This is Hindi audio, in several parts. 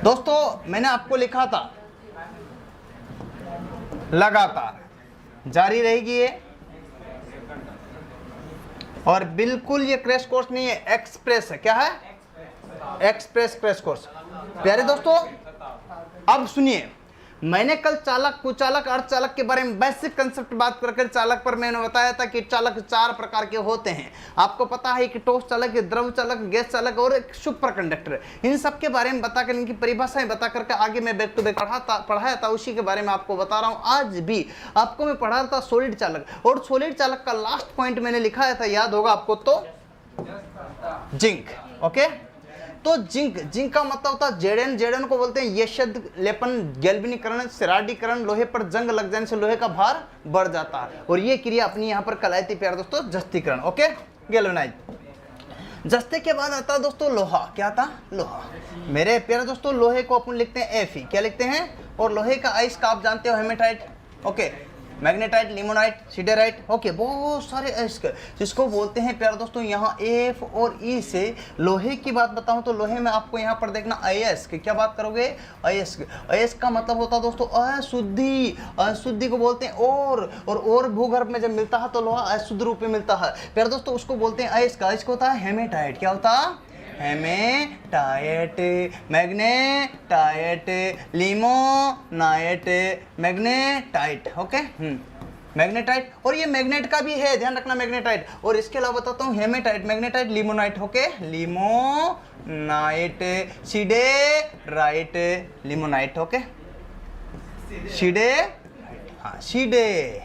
दोस्तों मैंने आपको लिखा था लगातार जारी रहेगी ये, और बिल्कुल ये क्रैश कोर्स नहीं है, एक्सप्रेस है। क्या है? Express crash course. प्यारे दोस्तों अब सुनिए, मैंने कल चालक, कुचालक, अर्धचालक के बारे में बेसिक कंसेप्ट बात करके चालक पर मैंने बताया था कि चालक 4 प्रकार के होते हैं। आपको पता है कि ठोस चालक, द्रव चालक, गैस चालक और एक सुपर कंडक्टर। इन सब के बारे में बताकर, इनकी परिभाषाएं बता करके आगे मैं बैक टू बैक पढ़ाया था, उसी के बारे में आपको बता रहा हूं। आज भी आपको मैं पढ़ा रहा था सॉलिड चालक, और सॉलिड चालक का लास्ट पॉइंट मैंने लिखाया था, याद होगा आपको तो, जिंक। ओके, तो जिंक का मतलब होता है जेडन को बोलते हैं यशद लेपन, गैल्वेनीकरण, सिराडीकरण, लोहे पर जंग लग जाने से लोहे का भार बढ़ जाता है, और ये क्रिया अपनी यहाँ पर कहलाती प्यारे दोस्तों जस्तीकरण। Okay, galvanise. जस्ते के बाद आता है दोस्तों लोहा। क्या आता? लोहा। मेरे प्यारे दोस्तों लोहे को अपन लिखते हैं Fe। क्या लिखते हैं? और लोहे का आइस का आप जानते हो hematite, okay, magnetite, limonite, siderite, okay, बहुत सारे ऐसे जिसको बोलते हैं प्यारे दोस्तों यहाँ एफ और ई से। लोहे की बात बताऊं तो लोहे में आपको यहाँ पर देखना अयस्क। क्या बात करोगे? अयस्क। अयस्क का मतलब होता है दोस्तों अशुद्धि। अशुद्धि को बोलते हैं और भूगर्भ में जब मिलता है तो लोहा अशुद्ध रूप में मिलता है प्यारे दोस्तों, उसको बोलते हैं अयस्क। अयस्क होता है हेमेटाइट। क्या होता है? Hematite, magnetite, limonite, magnetite. Okay, magnetite, और ये मैग्नेट का भी है, ध्यान रखना मैग्नेटाइट। और इसके अलावा बताता हूँ hematite, magnetite, limonite. Okay, limonite, siderite, limonite. Okay, side, हाँ सिडे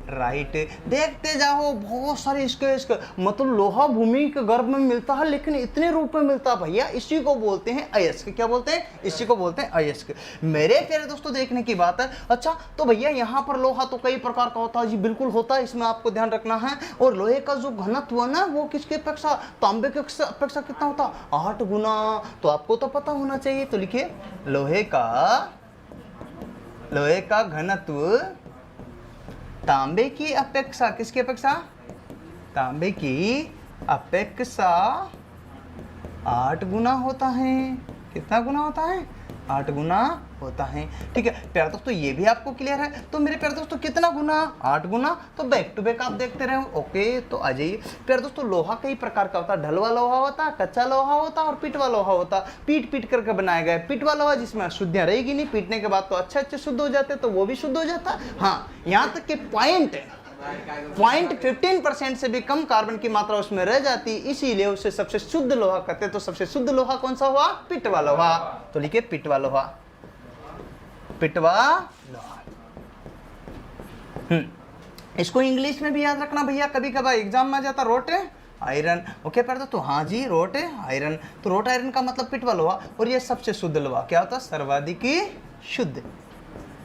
राइट। देखते जाओ बहुत सारे इसके मतलब लोहा भूमि के गर्भ में मिलता है, लेकिन इतने रूप में मिलता है भैया, इसी को बोलते हैं अयस्क। क्या बोलते हैं? इसी को बोलते हैं अयस्क। मेरे प्यारे दोस्तों देखने की बात है। अच्छा, तो भैया यहाँ पर लोहा तो कई प्रकार का होता है जी, बिल्कुल होता है, इसमें आपको ध्यान रखना है। और लोहे का जो घनत्व है ना, वो किसके अपेक्षा? तांबे के अपेक्षा कितना होता? 8 गुना। तो आपको तो पता होना चाहिए, तो लिखिए लोहे का घनत्व तांबे की अपेक्षा, किसकी अपेक्षा? तांबे की अपेक्षा 8 गुना होता है। कितना गुना होता है? 8 गुना होता है। ठीक है प्यारे दोस्तों, ये भी आपको क्लियर है। तो मेरे प्यारे दोस्तों कितना गुना? 8 गुना। तो बैक टू बैक आप देखते रहो। ओके, तो आ जाइए प्यारे दोस्तों, लोहा कई प्रकार का होता है। ढलवा लोहा होता है, कच्चा लोहा होता है, और पीटवा लोहा होता है। पीट करके बनाया गया है पीटवा लोहा, जिसमें अशुद्धियां रहेगी नहीं, पीटने के बाद तो अच्छे शुद्ध हो जाते, तो वो भी शुद्ध हो जाता। हाँ, यहाँ तक के पॉइंट 15% से भी कम कार्बन की मात्रा उसमें रह जाती, इसीलिए उसे सबसे शुद्ध लोहा कहते हैं। तो सबसे शुद्ध लोहा कौन सा हुआ? पीटवा लोहा। तो लिखिए पीटवा लोहा, पीटवा लोहा। इसको इंग्लिश में भी याद रखना भैया, कभी कभार एग्जाम में आ जाता, रोट आयरन। ओके पर तो हाँ जी, रोट आयरन। तो रोट आयरन का मतलब पीटवा लोहा, और ये सबसे शुद्ध लोहा। क्या होता? सर्वाधिक शुद्ध।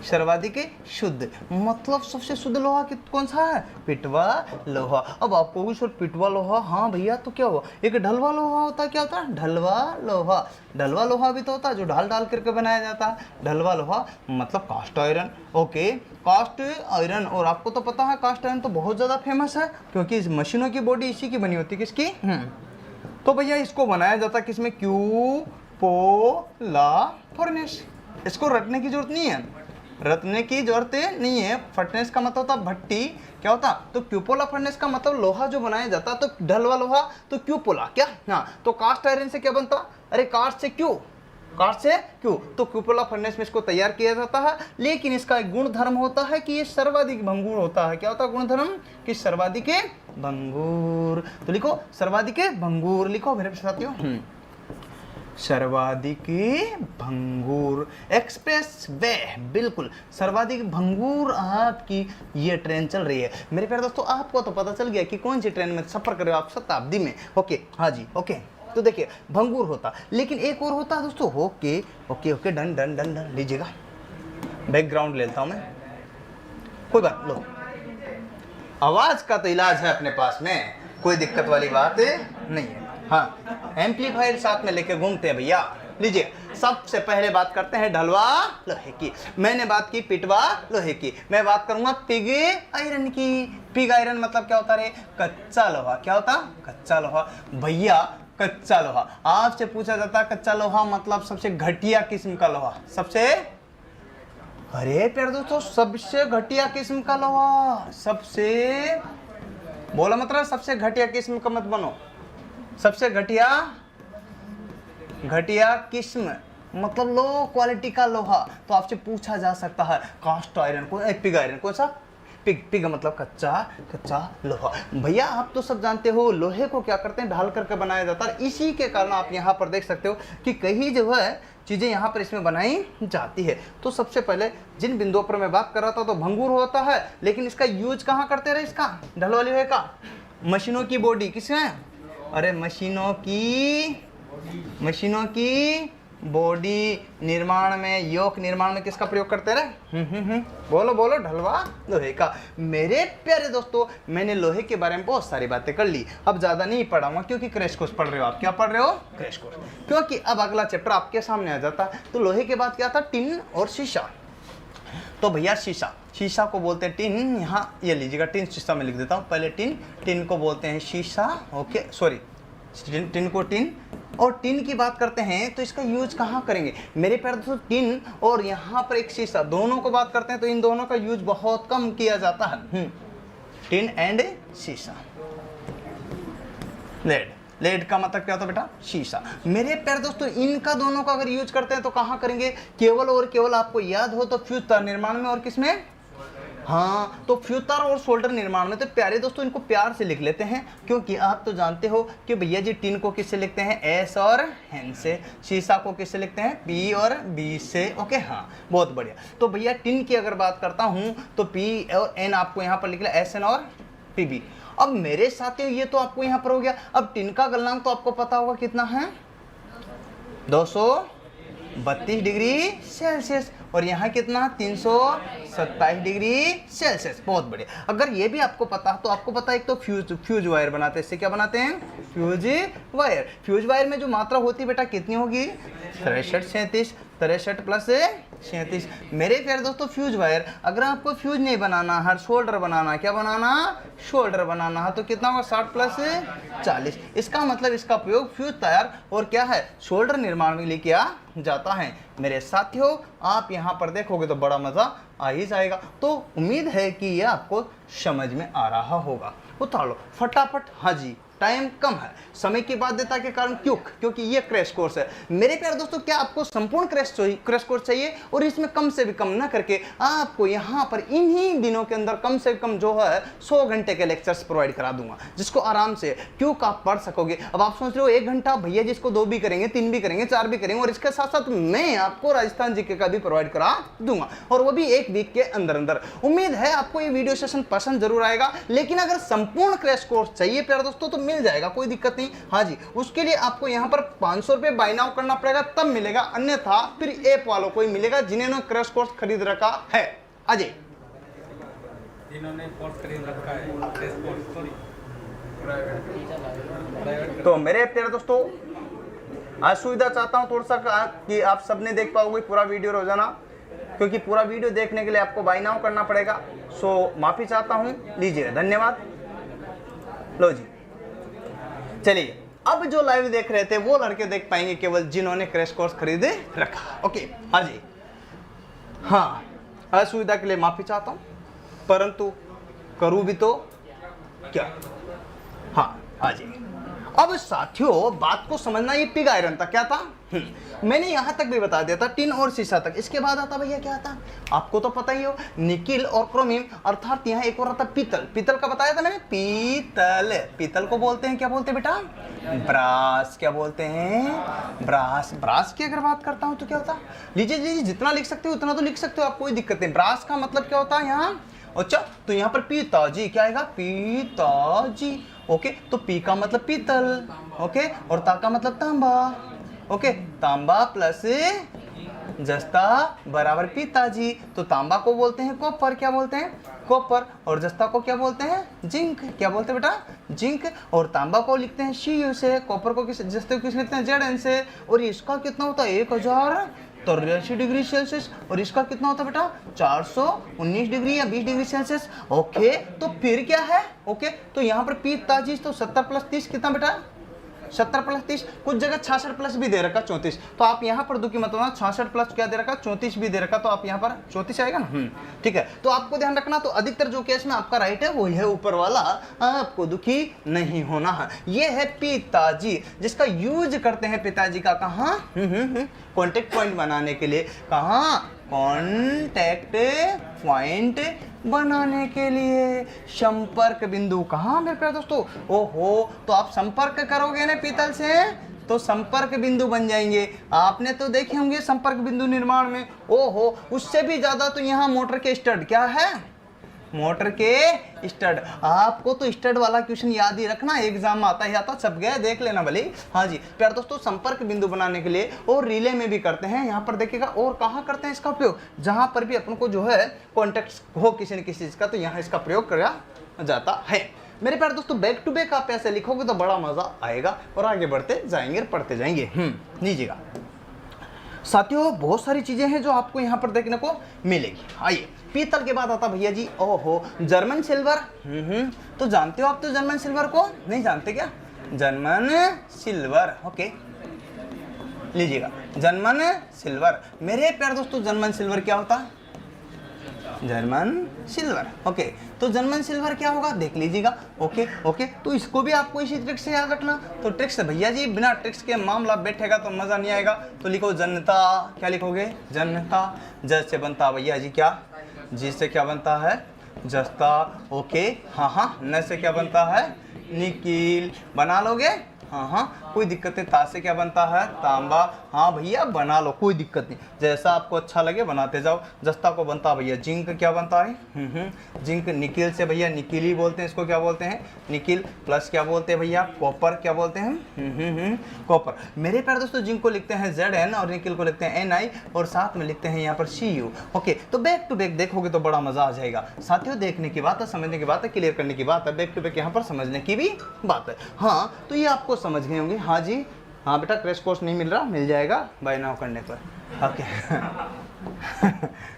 सर्वाधिक शुद्ध मतलब सबसे शुद्ध लोहा कौन सा है? पिटवा लोहा। अब आपको भी सर पिटवा लोहा, हाँ भैया, तो क्या हुआ? एक ढलवा लोहा होता है। क्या होता है? ढलवा लोहा। ढलवा लोहा भी तो होता है जो ढाल करके बनाया जाता है। ढलवा लोहा मतलब cast iron. Okay, cast iron. और आपको तो पता है कास्ट आयरन तो बहुत ज़्यादा फेमस है, क्योंकि इस मशीनों की बॉडी इसी की बनी होती है। किसकी? तो भैया इसको बनाया जाता है किसमें? Cupola furnace. इसको रटने की जरूरत नहीं है, रत्ने की जरूरत नहीं है। फर्नेस का मतलब होता भट्टी। क्या होता? तो क्यूपोला फर्नेस का मतलब लोहा जो बनाया जाता, तो ढलवा लोहा, तो क्यूपोला। क्या? हाँ, तो कास्ट आयरन से क्या बनता? अरे कास्ट से क्यों, कास्ट से क्यों, तो क्यूपोला फर्नेस में इसको तैयार किया जाता है। लेकिन इसका एक गुण धर्म होता है कि ये सर्वाधिक भंगुर होता है। क्या होता है गुण धर्म? कि सर्वाधिक भंगुर। तो लिखो सर्वाधिक भंगुर, लिखो मेरे साथियों, सर्वाधिक भंगूर एक्सप्रेस वे। बिल्कुल सर्वाधिक भंगूर आपकी ये ट्रेन चल रही है। मेरे प्यारे दोस्तों, आपको तो पता चल गया कि कौन सी ट्रेन में सफर कर रहे हो आप, शताब्दी में। ओके, हाँ जी, ओके। तो देखिए भंगूर होता, लेकिन एक और होता है दोस्तों। Okay okay okay, done done done done. लीजिएगा बैकग्राउंड ले लेता हूं मैं, कोई बात लो। आवाज का तो इलाज है अपने पास में, कोई दिक्कत वाली बात नहीं है। हाँ, एम्पलीफायर साथ में लेके घूमते हैं भैया। लीजिए, सबसे पहले बात करते हैं ढलवा लोहे की। मैंने बात की पिटवा लोहे की, मैं बात करूंगा पिग आयरन की। पिग आयरन मतलब क्या होता है? कच्चा लोहा। क्या होता? कच्चा लोहा। भैया कच्चा लोहा। आपसे पूछा जाता है कच्चा लोहा मतलब सबसे घटिया किस्म का लोहा, सबसे, अरे प्यारे दोस्तों सबसे घटिया किस्म का लोहा, सबसे, बोला मतलब सबसे घटिया किस्म का मत बनो, सबसे घटिया, घटिया किस्म मतलब लो क्वालिटी का लोहा। तो आपसे पूछा जा सकता है कास्ट आयरन को, पिग आयरन कौन सा, पिग, पिग मतलब कच्चा, कच्चा लोहा। भैया आप तो सब जानते हो लोहे को क्या करते हैं, ढाल करके बनाया जाता है। इसी के कारण आप यहाँ पर देख सकते हो कि कई जो है चीज़ें यहाँ पर इसमें बनाई जाती है। तो सबसे पहले जिन बिंदुओं पर मैं बात कर रहा था तो भंगूर होता है, लेकिन इसका यूज कहाँ करते रहे, इसका ढल वाली लोहे का, मशीनों की बॉडी, किसमें, अरे मशीनों की बॉडी निर्माण में, योक निर्माण में किसका प्रयोग करते रहे, बोलो बोलो, ढलवा लोहे का। मेरे प्यारे दोस्तों मैंने लोहे के बारे में बहुत सारी बातें कर ली, अब ज्यादा नहीं पढ़ाऊंगा क्योंकि क्रैश कोर्स पढ़ रहे हो आप। क्या पढ़ रहे हो, क्रैश कोर्स, क्योंकि अब अगला चैप्टर आपके सामने आ जाता है। तो लोहे के बाद क्या था, टिन और शीशा। तो भैया शीशा, शीशा को बोलते हैं टिन, यहाँ ये लीजिएगा टिन, शीशा में लिख देता हूँ पहले, टिन, टिन को बोलते हैं शीशा, ओके सॉरी, टिन को टिन। और टिन की बात करते हैं तो इसका यूज कहाँ करेंगे मेरे प्यारे दोस्तों, टिन और यहाँ पर एक शीशा, दोनों को बात करते हैं तो इन दोनों का यूज बहुत कम किया जाता है। टिन एंड शीशा। लेड, लेड का मतलब क्या होता है बेटा, शीशा। मेरे प्यारे दोस्तों इनका दोनों का अगर यूज करते हैं तो कहाँ करेंगे, केवल और केवल आपको याद हो तो फ्यूज तार निर्माण में और किसमें, हाँ तो फ्यूज तार और सोल्डर निर्माण में। तो प्यारे दोस्तों इनको प्यार से लिख लेते हैं क्योंकि आप तो जानते हो कि भैया जी टिन को किससे लिखते हैं, एस और एन से, शीशा को किससे लिखते हैं, पी और बी से, ओके हाँ बहुत बढ़िया। तो भैया टिन की अगर बात करता हूँ तो पी और एन आपको यहाँ पर लिख लिया, एस एन और पी बी। अब मेरे साथियों ये तो आपको यहाँ पर हो गया। अब टिन का गलनांक तो आपको पता होगा कितना है, 232 डिग्री सेल्सियस, और यहाँ कितना, 327 डिग्री सेल्सियस, बहुत बढ़िया। अगर ये भी आपको पता तो आपको पता है एक तो फ्यूज वायर बनाते हैं, इससे क्या बनाते हैं, फ्यूज वायर। फ्यूज वायर में जो मात्रा होती है बेटा कितनी होगी, 63 प्लस 37। मेरे प्यारे दोस्तों फ्यूज वायर, अगर आपको फ्यूज नहीं बनाना है, शोल्डर बनाना, क्या बनाना, शोल्डर बनाना है, तो कितना होगा, 60 प्लस 40। इसका मतलब इसका प्रयोग फ्यूज तार और क्या है, शोल्डर निर्माण में लिए किया जाता है। मेरे साथियों आप यहाँ पर देखोगे तो बड़ा मजा आ ही जाएगा। तो उम्मीद है कि यह आपको समझ में आ रहा होगा। उतार लो फटाफट, हाँ जी टाइम कम है, समय की बाध्यता के कारण, क्योंकि ये क्रैश कोर्स है। मेरे प्यारे दोस्तों क्या आपको संपूर्ण क्रैश कोर्स चाहिए, और इसमें कम से भी कम ना करके आपको यहाँ पर इन्हीं दिनों के अंदर कम से कम जो है 100 घंटे के लेक्चर्स प्रोवाइड करा दूंगा, जिसको आराम से आप पढ़ सकोगे। अब आप सोच रहे हो 1 घंटा भैया जिसको 2 भी करेंगे, 3 भी करेंगे, 4 भी करेंगे, और इसके साथ साथ मैं आपको राजस्थान जीके का भी प्रोवाइड करा दूंगा, और वो भी 1 वीक के अंदर अंदर। उम्मीद है आपको ये वीडियो सेशन पसंद जरूर आएगा। लेकिन अगर संपूर्ण क्रैश कोर्स चाहिए प्यारे दोस्तों तो मिल जाएगा, कोई दिक्कत नहीं। हाँ जी उसके लिए आपको यहाँ पर 500 रुपए बाय नाउ करना पड़ेगा, तब मिलेगा, अन्यथा फिर ऐप वालों को ही मिलेगा जिन्होंने क्रैश कोर्स खरीद रखा है। अजय जिन्होंने कोर्स खरीद रखा है क्रैश कोर्स, तो मेरे प्यारे दोस्तों आज सुविधा चाहता हूँ थोड़ा सा कि आप सबने देख पाओगे पूरा वीडियो रोजाना, क्योंकि पूरा वीडियो देखने के लिए आपको बाय नाउ करना पड़ेगा। सो माफी चाहता हूँ, लीजिए धन्यवाद। लो जी चलिए, अब जो लाइव देख रहे थे वो लड़के देख पाएंगे केवल जिन्होंने क्रैश कोर्स खरीदे रखा। ओके हाँ जी, हाँ असुविधा के लिए माफी चाहता हूं, परंतु करूं भी तो क्या। हाँ हाँ जी, अब साथियों बात को समझना, ये पिग आयरन था, क्या था, मैंने यहां तक भी बता दिया था, टिन और शीशा तक। इसके बाद आता भैया क्या था, आपको तो पता ही हो, निकिल और क्रोमियम, अर्थात यहाँ एक और आता पीतल। पीतल का बताया था मैंने, पीतल, पीतल को बोलते हैं क्या बोलते हैं बेटा, ब्रास। क्या बोलते हैं, ब्रास। ब्रास की अगर बात करता हूं तो क्या होता, लीजिए जितना लिख सकते हो उतना तो लिख सकते हो आप, कोई दिक्कत नहीं। ब्रास का मतलब क्या होता है यहाँ, अच्छा तो यहाँ पर पीताजी, क्या आएगा, पीताजी, ओके। तो पी का मतलब पीतल, ओके, और ता का मतलब तांबा, ओके, तांबा प्लस जस्ता बराबर पिताजी। तो तांबा को बोलते हैं कॉपर, क्या बोलते हैं, कॉपर, और जस्ता को क्या बोलते हैं, जिंक। क्या बोलते हैं बेटा, जिंक। और तांबा को लिखते हैं सी से, कॉपर को किस, जस्ते को किस लिखते हैं, जेड एन से। और इसका कितना होता है, 1083 डिग्री सेल्सियस, और इसका कितना होता है बेटा, 419 डिग्री या 20 डिग्री सेल्सियस। ओके तो फिर क्या है, ओके तो यहाँ पर पिताजी तो 70 प्लस 30 कितना बेटा, 70 प्लस 30, कुछ जगह 66 प्लस भी दे रखा 34, तो आप यहाँ पर दुखी मत होना, 66 प्लस क्या दे रखा 34 भी दे रखा, तो आप यहाँ पर 34 आएगा ना। ठीक है, तो आपको ध्यान रखना, तो अधिकतर जो केस में आपका राइट है वो है ऊपर वाला, आपको दुखी नहीं होना है। ये है पिताजी, जिसका यूज करते हैं पिताजी का कहाँ, कॉन्टेक्ट पॉइंट बनाने के लिए, कहाँ, कॉन्टेक्ट पॉइंट बनाने के लिए, संपर्क बिंदु कहाँ मेरे प्यारे दोस्तों, ओहो, तो आप संपर्क करोगे ना पीतल से तो संपर्क बिंदु बन जाएंगे। आपने तो देखे होंगे संपर्क बिंदु निर्माण में, ओहो, उससे भी ज्यादा तो यहाँ मोटर के स्टड क्या है, मोटर के स्टड। आपको तो स्टड वाला क्वेश्चन याद ही रखना, एग्जाम में आता ही आता, सब गए देख लेना भले। हाँ जी प्यारे दोस्तों, संपर्क बिंदु बनाने के लिए और रिले में भी करते हैं, यहाँ पर देखिएगा, और कहाँ करते हैं इसका उपयोग, जहाँ पर भी अपन को जो है कॉन्टेक्ट हो किसी न किसी चीज का, तो यहाँ इसका प्रयोग किया जाता है। मेरे प्यारे दोस्तों, बैक टू बैक आप ऐसे लिखोगे तो बड़ा मजा आएगा और आगे बढ़ते जाएंगे, पढ़ते जाएंगे। लीजिएगा साथियों, बहुत सारी चीजें हैं जो आपको यहाँ पर देखने को मिलेगी। आइए, पीतल के बाद आता भैया जी, ओहो, जर्मन सिल्वर। तो जानते हो आप तो जर्मन सिल्वर को, नहीं जानते क्या, जर्मन सिल्वर, ओके, लीजिएगा जर्मन सिल्वर। मेरे प्यारे दोस्तों, जर्मन सिल्वर क्या होता है, जर्मन सिल्वर, ओके, तो जर्मन सिल्वर क्या होगा देख लीजिएगा, ओके ओके, तो इसको भी आपको इसी ट्रिक से याद रखना। तो ट्रिक्स भैया जी, बिना ट्रिक्स के मामला बैठेगा तो मजा नहीं आएगा, तो लिखो जनता, क्या लिखोगे, जनता, जज से बनता भैया जी क्या, जी से क्या बनता है, जस्ता, ओके, हाँ, न से क्या बनता है, निकील, बना लोगे, हाँ, कोई दिक्कत नहीं, ता से क्या बनता है, तांबा, हाँ भैया बना लो, कोई दिक्कत नहीं, जैसा आपको अच्छा लगे बनाते जाओ। जस्ता को बनता भैया जिंक, क्या बनता है, जिंक। निकिल से भैया निकिल ही बोलते हैं, इसको क्या बोलते हैं, निकिल। प्लस क्या बोलते हैं भैया, कॉपर, क्या बोलते हैं, कॉपर। मेरे प्यारे दोस्तों, जिंक को लिखते हैं Zn और निकिल को लिखते हैं Ni, और साथ में लिखते हैं यहाँ पर Cu, ओके। तो बैक टू बैक देखोगे तो बड़ा मजा आ जाएगा साथियों, देखने की बात है, समझने की बात है, क्लियर करने की बात है, बैक टू बैक यहाँ पर समझने की भी बात है। हाँ, तो ये आपको समझ गए होंगे। हाँ जी, हाँ बेटा, क्रैश कोर्स नहीं मिल रहा, मिल जाएगा बाय नाउ करने पर, ओके।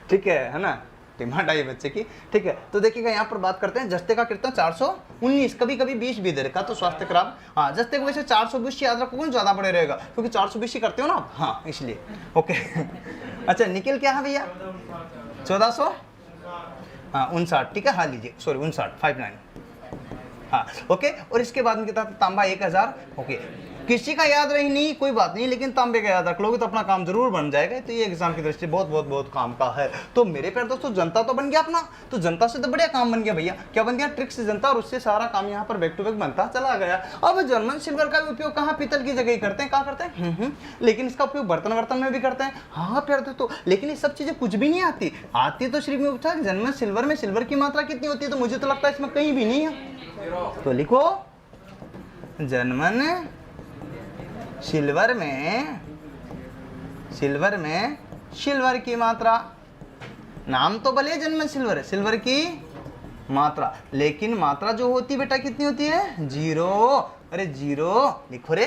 ठीक है ना, डिमांड आई बच्चे की, ठीक है। तो देखिएगा यहाँ पर बात करते हैं जस्ते का, कितना 419, कभी कभी 20 भी दे रखा, तो स्वास्थ्य खराब। हाँ, जस्ते को वैसे 420 याद रखोगे ज्यादा बड़े रहेगा, क्योंकि 420 ही करते हो ना आप, हाँ इसलिए, ओके। अच्छा, निकिल क्या है भैया, 1400, हाँ 59, ठीक है, हाँ लीजिए, सॉरी 59, हाँ ओके। और इसके बाद में कितना, तांबा 1000, ओके। किसी का याद रही नहीं कोई बात नहीं, लेकिन तांबे का याद रख लोगे तो अपना काम जरूर बन जाएगा, तो ये एग्जाम की दृष्टि बहुत बहुत बहुत काम का है। तो मेरे प्यारे दोस्तों, जनता तो बन गया अपना, तो जनता से तो बढ़िया काम बन गया भैया, क्या बन गया, ट्रिक से जनता, और उससे सारा काम यहाँ पर बैक टू बैक बनता चला गया। अब जर्मन सिल्वर का भी उपयोग कहाँ, पीतल की जगह ही करते हैं, कहाँ करते हैं, लेकिन इसका उपयोग बर्तन वर्तन में भी करते हैं। हाँ प्यारे दोस्तों, लेकिन ये सब चीजें कुछ भी नहीं आती तो सिर्फ में पूछा जर्मन सिल्वर में सिल्वर की मात्रा कितनी होती है, तो मुझे तो लगता है इसमें कहीं भी नहीं है, तो लिखो जर्मन सिल्वर में सिल्वर की मात्रा, नाम तो भले जर्मन सिल्वर है, सिल्वर की मात्रा, लेकिन मात्रा जो होती है बेटा कितनी होती है, 0। अरे 0 लिखो रे।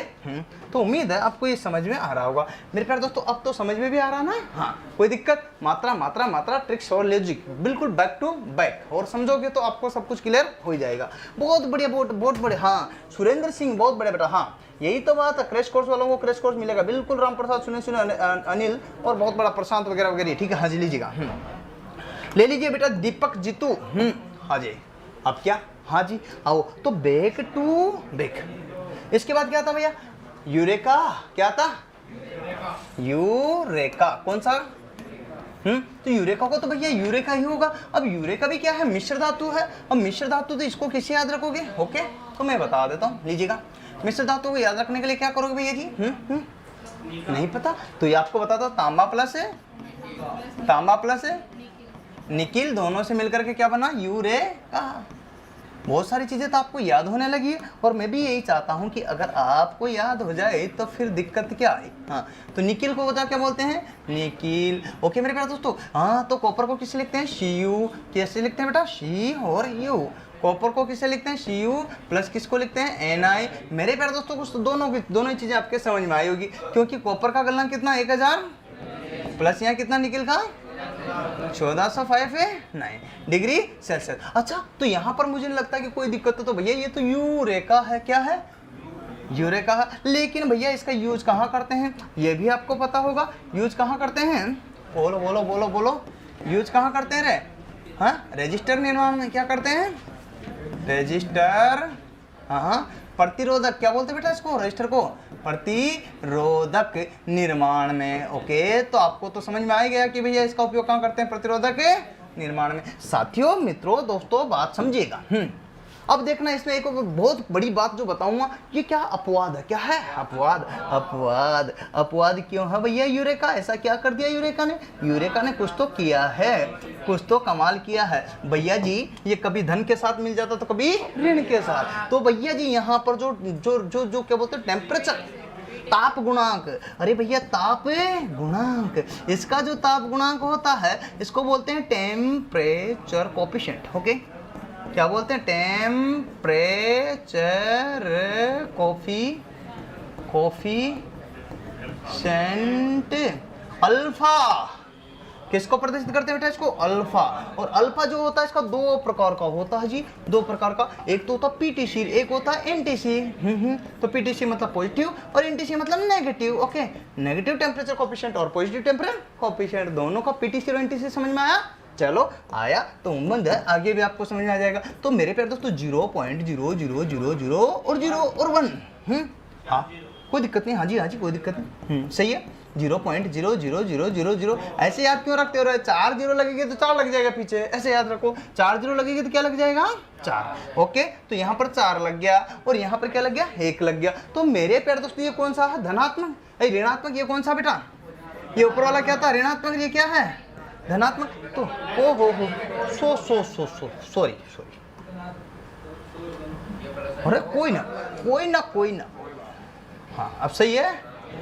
तो उम्मीद है आपको ये समझ में आ रहा होगा मेरे प्यारे दोस्तों, अब तो समझ में भी आ रहा ना, हाँ कोई दिक्कत, मात्रा मात्रा मात्रा, ट्रिक्स और लॉजिक बिल्कुल बैक टू बैक, और समझोगे तो आपको सब कुछ क्लियर हो जाएगा। बहुत बढ़िया, बहुत बढ़िया। हाँ सुरेंद्र सिंह, बहुत बढ़िया बेटा, हाँ यही तो बात है, क्रैश कोर्स वालों को क्रैश कोर्स मिलेगा बिल्कुल। राम प्रसाद, सुने अनिल, और बहुत बड़ा प्रशांत वगैरह वगैरह, ठीक है, हाँ जी लीजिएगा। ले लीजिए बेटा दीपक जीतू, हाँ जी, अब क्या, हाँ जी आओ, तो बैक टू बैक। इसके बाद क्या था भैया, यूरेका, क्या था, यूरेका, कौन सा, तो यूरेका को तो भैया यूरेका ही होगा। अब यूरेका भी क्या है, मिश्र धातु है। अब मिश्र धातु तो इसको कैसे याद रखोगे, ओके, तो मैं बता देता हूँ, लीजिएगा। मिश्र धातु को याद रखने के लिए क्या करोगे भैया जी, नहीं पता, तो ये आपको बता दो, तांबा प्लस है निकिल, दोनों से मिलकर के क्या बना, यूरेका। बहुत सारी चीजें तो आपको याद होने लगी है, और मैं भी यही चाहता हूं कि अगर आपको याद हो जाए तो फिर दिक्कत क्या आई। हाँ, तो निकिल को बता क्या बोलते हैं, निकिल, ओके मेरे प्यारे दोस्तों। हाँ, तो कॉपर को किसे लिखते हैं, Cu, कैसे लिखते हैं बेटा, शी और यू। कॉपर को किसे लिखते हैं, Cu, प्लस किसको लिखते हैं, Ni। मेरे प्यारे दोस्तों को दोनों ही चीजें आपके समझ में आई होगी, क्योंकि कॉपर का गलनांक कितना 1000, प्लस यहाँ कितना निकिल का 1405 है 9 डिग्री सेल्सियस। अच्छा, तो यहाँ पर मुझे नहीं लगता कि कोई दिक्कत हो, तो भैया ये तो यूरेका है, क्या है, यूरेका। लेकिन भैया इसका यूज कहाँ करते हैं ये भी आपको पता होगा। यूज कहाँ करते हैं, बोलो बोलो बोलो बोलो, यूज कहाँ करते हैं रे? हाँ, रजिस्टर निर्माण में क्या करते हैं? रजिस्टर, हाँ, प्रतिरोधक, क्या बोलते हैं बेटा इसको, रजिस्टर को? प्रतिरोधक निर्माण में। ओके, तो आपको तो समझ में आ ही गया कि भैया इसका उपयोग कहाँ करते हैं, प्रतिरोधक निर्माण में। साथियों, मित्रों, दोस्तों, बात समझिएगा। अब देखना, इसमें एक बहुत बड़ी बात जो बताऊंगा, ये क्या अपवाद है, क्या है? अपवाद। अपवाद, अपवाद क्यों है भैया? यूरेका ऐसा क्या कर दिया यूरेका ने? यूरेका ने कुछ तो किया है, कुछ तो कमाल किया है भैया जी। ये कभी धन के साथ मिल जाता तो कभी ऋण के साथ। तो भैया जी यहाँ पर जो जो जो जो क्या बोलते हैं, टेम्परेचर, ताप गुणांक, अरे भैया ताप गुणांक, इसका जो ताप गुणांक होता है इसको बोलते हैं टेम्परेचर कोएफिशिएंट। ओके, क्या बोलते हैं? Temperature coefficient alpha. किसको प्रदर्शित करते हैं बेटा? इसको अल्फा। और अल्फा जो होता है इसका दो प्रकार का होता है जी, दो प्रकार का। एक तो होता है पीटीसी, एक होता है एनटीसी। तो पीटीसी मतलब पॉजिटिव और एनटीसी मतलब negative. Okay, negative temperature coefficient और पॉजिटिव टेम्परेचर कोएफिशिएंट, दोनों का पीटीसी और एनटीसी समझ में आया? चलो, आया तो उम्मीद है आगे भी आपको समझ में आ जाएगा। तो मेरे प्यारे दोस्तों 0.0000 और 0 और 1, हाँ कोई दिक्कत नहीं, हाँ जी हाँ जी, कोई दिक्कत नहीं, सही है। 0.000000 ऐसे याद क्यों रखते हो? 4 0 लगेगी तो 4 लग जाएगा पीछे, ऐसे याद रखो। 4 0 लगेगी तो क्या लग जाएगा? 4। ओके, तो यहाँ पर 4 लग गया और यहाँ पर क्या लग गया? 1 लग गया। तो मेरे प्यारे दोस्तों ये कौन सा है? धनात्मक, ऋणात्मक ये कौन सा बेटा? ये ऊपर वाला क्या था? ऋणात्मक, ये क्या है? धनात्मक। तो ओ हो सॉरी, अरे कोई ना, हाँ अब सही है।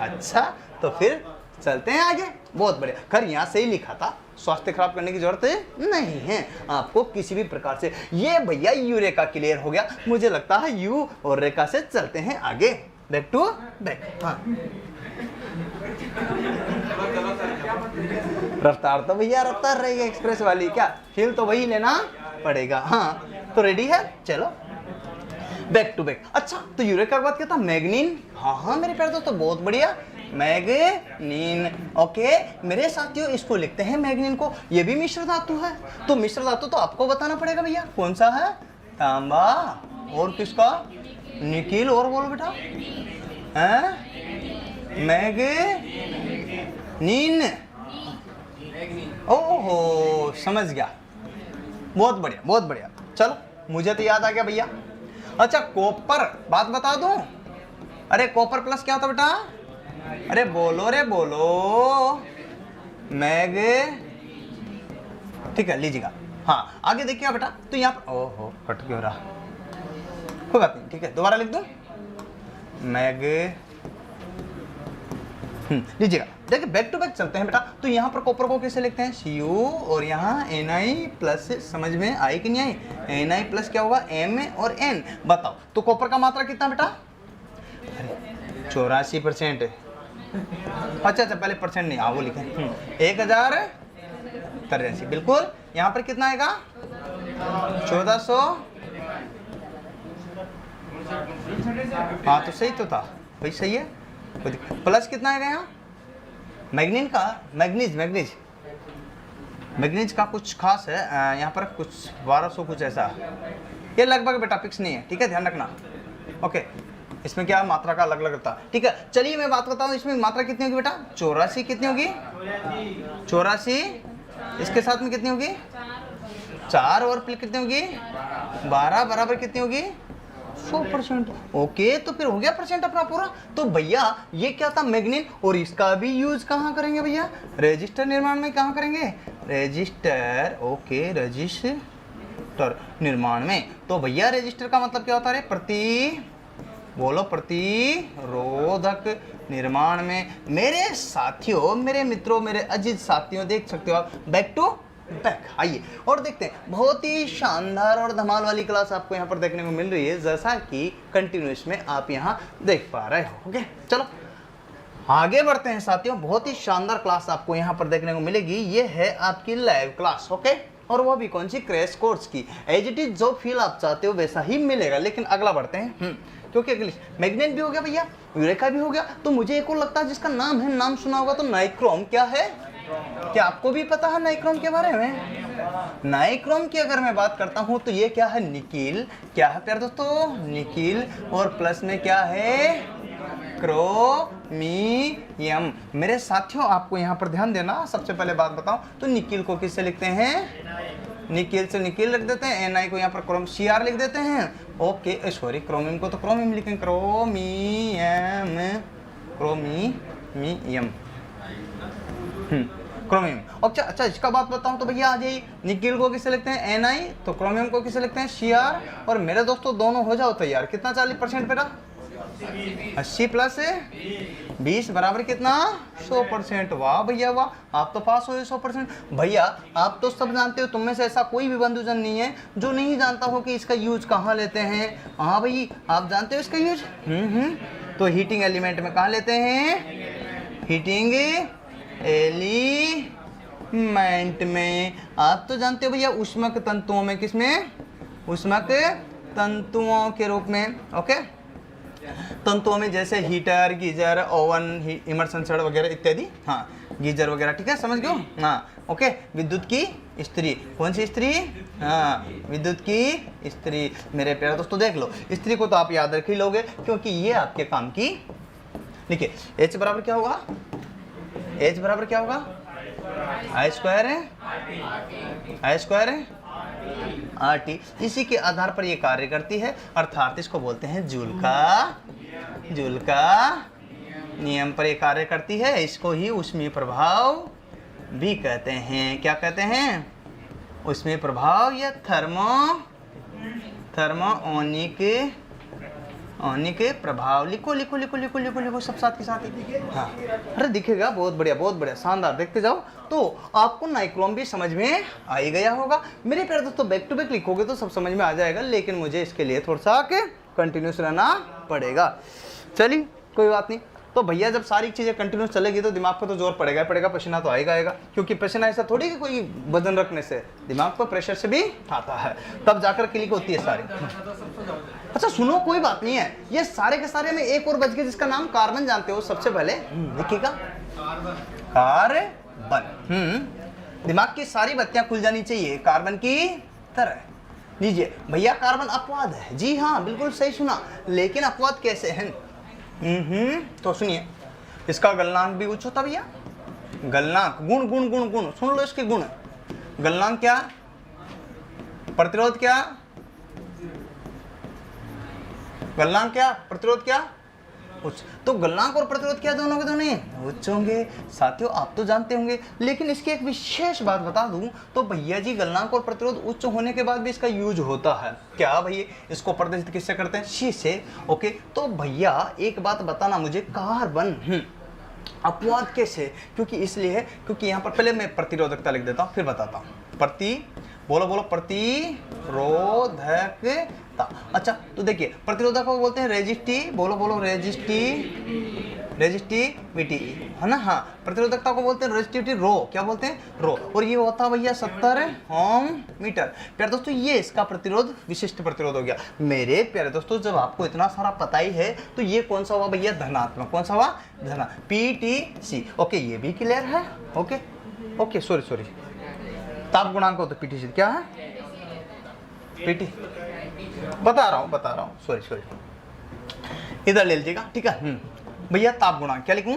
अच्छा, तो फिर चलते हैं आगे। बहुत बढ़िया। खैर यहाँ से ही लिखा था, स्वास्थ्य खराब करने की जरूरत नहीं है आपको किसी भी प्रकार से। ये भैया यूरेका क्लियर हो गया। मुझे लगता है यू और रेखा से चलते हैं आगे, बैक टू बैक। हाँ, रफ्तार तो भैया रफ्तार रहेगी एक्सप्रेस वाली, क्या फील तो वही लेना पड़ेगा। हाँ, तो रेडी है, चलो बैक टू बैक। अच्छा, तो यूरेका के बाद क्या था? मैग्नीन। हाँ मेरे प्यारे दोस्तों, बहुत बढ़िया, मैग्नीन। ओके मेरे साथियों, इसको लिखते हैं मैग्नीन को। ये भी मिश्र धातु है। तो मिश्र धातु तो आपको बताना पड़ेगा भैया, कौन सा है? तांबा और किसका? निकिल। और बोलो बेटा, मैग्नीन। ओहो, समझ गया, बहुत बढ़िया बहुत बढ़िया। चलो, मुझे तो याद आ गया भैया। अच्छा, कॉपर, बात बता दूं? अरे कॉपर प्लस क्या होता बेटा? अरे बोलो रे बोलो, मैग, ठीक है लीजिएगा। हाँ आगे देखिए बेटा, तो यहाँ पर ओहो कट क्यों रहा, कोई बात नहीं, ठीक है दोबारा लिख दो, मैग। लीजिएगा, देखिए बैक टू बैक चलते हैं बेटा। तो यहाँ पर कॉपर को कैसे लिखते हैं? Cu और यहाँ Na प्लस, समझ में आई कि नहीं आई? Na प्लस क्या होगा? M और N। बताओ तो कॉपर का मात्रा कितना बेटा? 84%। अच्छा, पहले परसेंट नहीं, वो लिखें 1083, बिल्कुल। यहाँ पर कितना आएगा? 1400। हाँ तो सही तो था भाई, सही है। प्लस कितना आएगा यहाँ? मैग्नीन का, मैग्नीज का कुछ खास है यहाँ पर, कुछ 1200 कुछ ऐसा। ये लगभग बेटा फिक्स नहीं है, ठीक है, ध्यान रखना। ओके, इसमें क्या मात्रा का अलग अलग होता है, ठीक है। चलिए मैं बात बताऊँ, इसमें मात्रा कितनी होगी बेटा? 84 कितनी होगी? 84। इसके साथ में कितनी होगी? 4 और प्लस कितनी होगी? 12 बराबर कितनी होगी? 100%। ओके, तो फिर हो गया परसेंट अपना पूरा। तो भैया ये क्या था? मैग्नीन। और इसका भी यूज कहाँ करेंगे भैया? रजिस्टर निर्माण में। कहाँ करेंगे? रजिस्टर। ओके, रजिस्टर निर्माण में। तो भैया रजिस्टर का मतलब क्या होता है? बोलो, प्रतिरोधक निर्माण में। मेरे साथियों, मेरे मित्रों, मेरे अजीज साथियों, देख सकते हो आप, बैक टू बैक। आइए और देखते हैं, बहुत ही शानदार और धमाल वाली क्लास आपको यहाँ पर देखने को मिल रही है, जैसा कि कंटिन्यूस में आप यहाँ देख पा रहे हो। ओके, चलो आगे बढ़ते हैं साथियों। बहुत ही शानदार क्लास आपको यहाँ पर देखने को मिलेगी। ये है आपकी लाइव क्लास। ओके, और वो भी कौन सी? क्रैश कोर्स की। एज इट इज जो फील आप चाहते हो वैसा ही मिलेगा। लेकिन अगला बढ़ते हैं, क्योंकि मैग्नेट भी हो गया भैया, यूरेका भी हो गया, तो मुझे एक और लगता है जिसका नाम है, नाम सुना होगा, तो नाइक्रोम। क्या है? क्या आपको भी पता है नाइक्रोम के बारे में? नाइक्रोम की अगर मैं बात करता हूं तो ये क्या है? निकिल। क्या है प्यारे दोस्तों? निकिल। और प्लस में क्या है? क्रोमियम। मेरे साथियों आपको यहाँ पर ध्यान देना, सबसे पहले बात बताऊं तो निकिल को किससे लिखते हैं? निकिल से निकिल लिख देते हैं, Na को यहाँ पर क्रोम Cr लिख देते हैं। ओके सॉरी, क्रोमियम को तो क्रोमियम लिखेंगे, क्रोमियम, क्रोमियम, क्रोमियम। अच्छा इसका बात बताऊं तो भैया आ जाइए, निकिल को किसे लिखते हैं? Na, तो क्रोमियम को किसे लिखते हैं? Cr। और मेरे दोस्तों दोनों हो जाओ तैयार। कितना 40% पे रहा? 80 प्लस 20 बराबर कितना? 100%। वाह भैया वाह, आप तो पास हो 100%। भैया आप तो सब जानते हो, तुम में से ऐसा कोई भी बंधुजन नहीं है जो नहीं जानता हो कि इसका यूज कहाँ लेते हैं। हाँ भाई आप जानते हो इसका यूज? तो हीटिंग एलिमेंट में कहाँ लेते हैं? हीटिंग एलिमेंट में। आप तो जानते हो भैया उष्मक तंतुओं में, किसमें? उष्मक तंतुओं के रूप में। ओके, तंतुओं में जैसे heater, geyser, oven, immersion set वगैरह इत्यादि। हाँ गीजर वगैरह, ठीक है, समझ गए? हाँ ओके। विद्युत की स्त्री, कौन सी स्त्री? हाँ विद्युत की स्त्री। मेरे प्यारे दोस्तों देख लो, स्त्री को तो आप याद रख ही लोगे क्योंकि ये आपके काम की। देखिए H बराबर क्या होगा? H बराबर क्या होगा? I स्क्वायर है, I स्क्वायर है RT। इसी के आधार पर ये कार्य करती है, अर्थात इसको बोलते हैं जूल का नियम पर ये कार्य करती है। इसको ही ऊष्मीय प्रभाव भी कहते हैं। क्या कहते हैं? ऊष्मीय प्रभाव या थर्मोनिक प्रभाव। लिखो सब साथ के साथ ही। हाँ अरे दिखेगा, बहुत बढ़िया शानदार, देखते जाओ। तो आपको नाइक्रोम भी समझ में आ ही गया होगा। मेरे प्यारे दोस्तों बैक टू बैक लिखोगे तो सब समझ में आ जाएगा, लेकिन मुझे इसके लिए थोड़ा सा कंटिन्यूस रहना पड़ेगा। चलिए कोई बात नहीं। तो भैया जब सारी चीज़ें कंटिन्यूस चलेगी तो दिमाग पर तो जोर पड़ेगा, पसीना तो आएगा, क्योंकि पसीना ऐसा थोड़ी कि कोई वजन रखने से, दिमाग पर प्रेशर से भी आता है, तब जाकर क्लिक होती है सारी। अच्छा सुनो, कोई बात नहीं है, ये सारे के सारे में एक और बच गए जिसका नाम कार्बन। जानते हो? सबसे पहले लिखिएगा कार्बन। दिमाग की सारी बत्तियां खुल जानी चाहिए कार्बन की तरह। लीजिए भैया, कार्बन अपवाद है। जी हाँ बिल्कुल सही सुना, लेकिन अपवाद कैसे हैं? तो सुनिए, इसका गलनांक भी उच्च होता भैया। गलनांक, गुण गुण गुण गुण सुन लो इसके गुण। गलनांक क्या? प्रतिरोध क्या? गलनांक क्या? प्रतिरोध क्या? उच्च। तो गलनांक और प्रतिरोध क्या दोनों के दोनों उच्च होंगे। साथियों आप तो जानते होंगे, लेकिन इसकी एक विशेष बात बता दूं तो भैया जी गलनांक और प्रतिरोध उच्च होने के बाद भी इसका यूज होता है। क्या भैया? इसको प्रदर्शित किससे करते हैं? शी से। ओके, तो भैया एक बात बताना मुझे, कार्बन अपवाद कैसे? क्योंकि इसलिए है क्योंकि यहाँ पर पहले मैं प्रतिरोधकता लिख देता हूँ, फिर बताता हूँ। बोलो प्रतिरोधकता। अच्छा तो देखिए, प्रतिरोधक को बोलते हैं रेजिस्टिविटी, है ना? हाँ, प्रतिरोधकता को बोलते हैं रेजिस्टिविटी, रो। क्या बोलते हैं? रो। और ये होता है भैया 70 ओम मीटर। प्यारे दोस्तों ये इसका प्रतिरोध, विशिष्ट प्रतिरोध हो गया। मेरे प्यारे दोस्तों जब आपको इतना सारा पता ही है तो ये कौन सा हुआ भैया? धनात्मक। कौन सा हुआ? धना, PTC। ओके ये भी क्लियर है। ओके सॉरी, ताप गुणांक हो तो PTC क्या है? PT बता रहा हूँ, सॉरी, इधर ले लीजिएगा, ठीक है। भैया ताप गुणांक क्या लिखूं?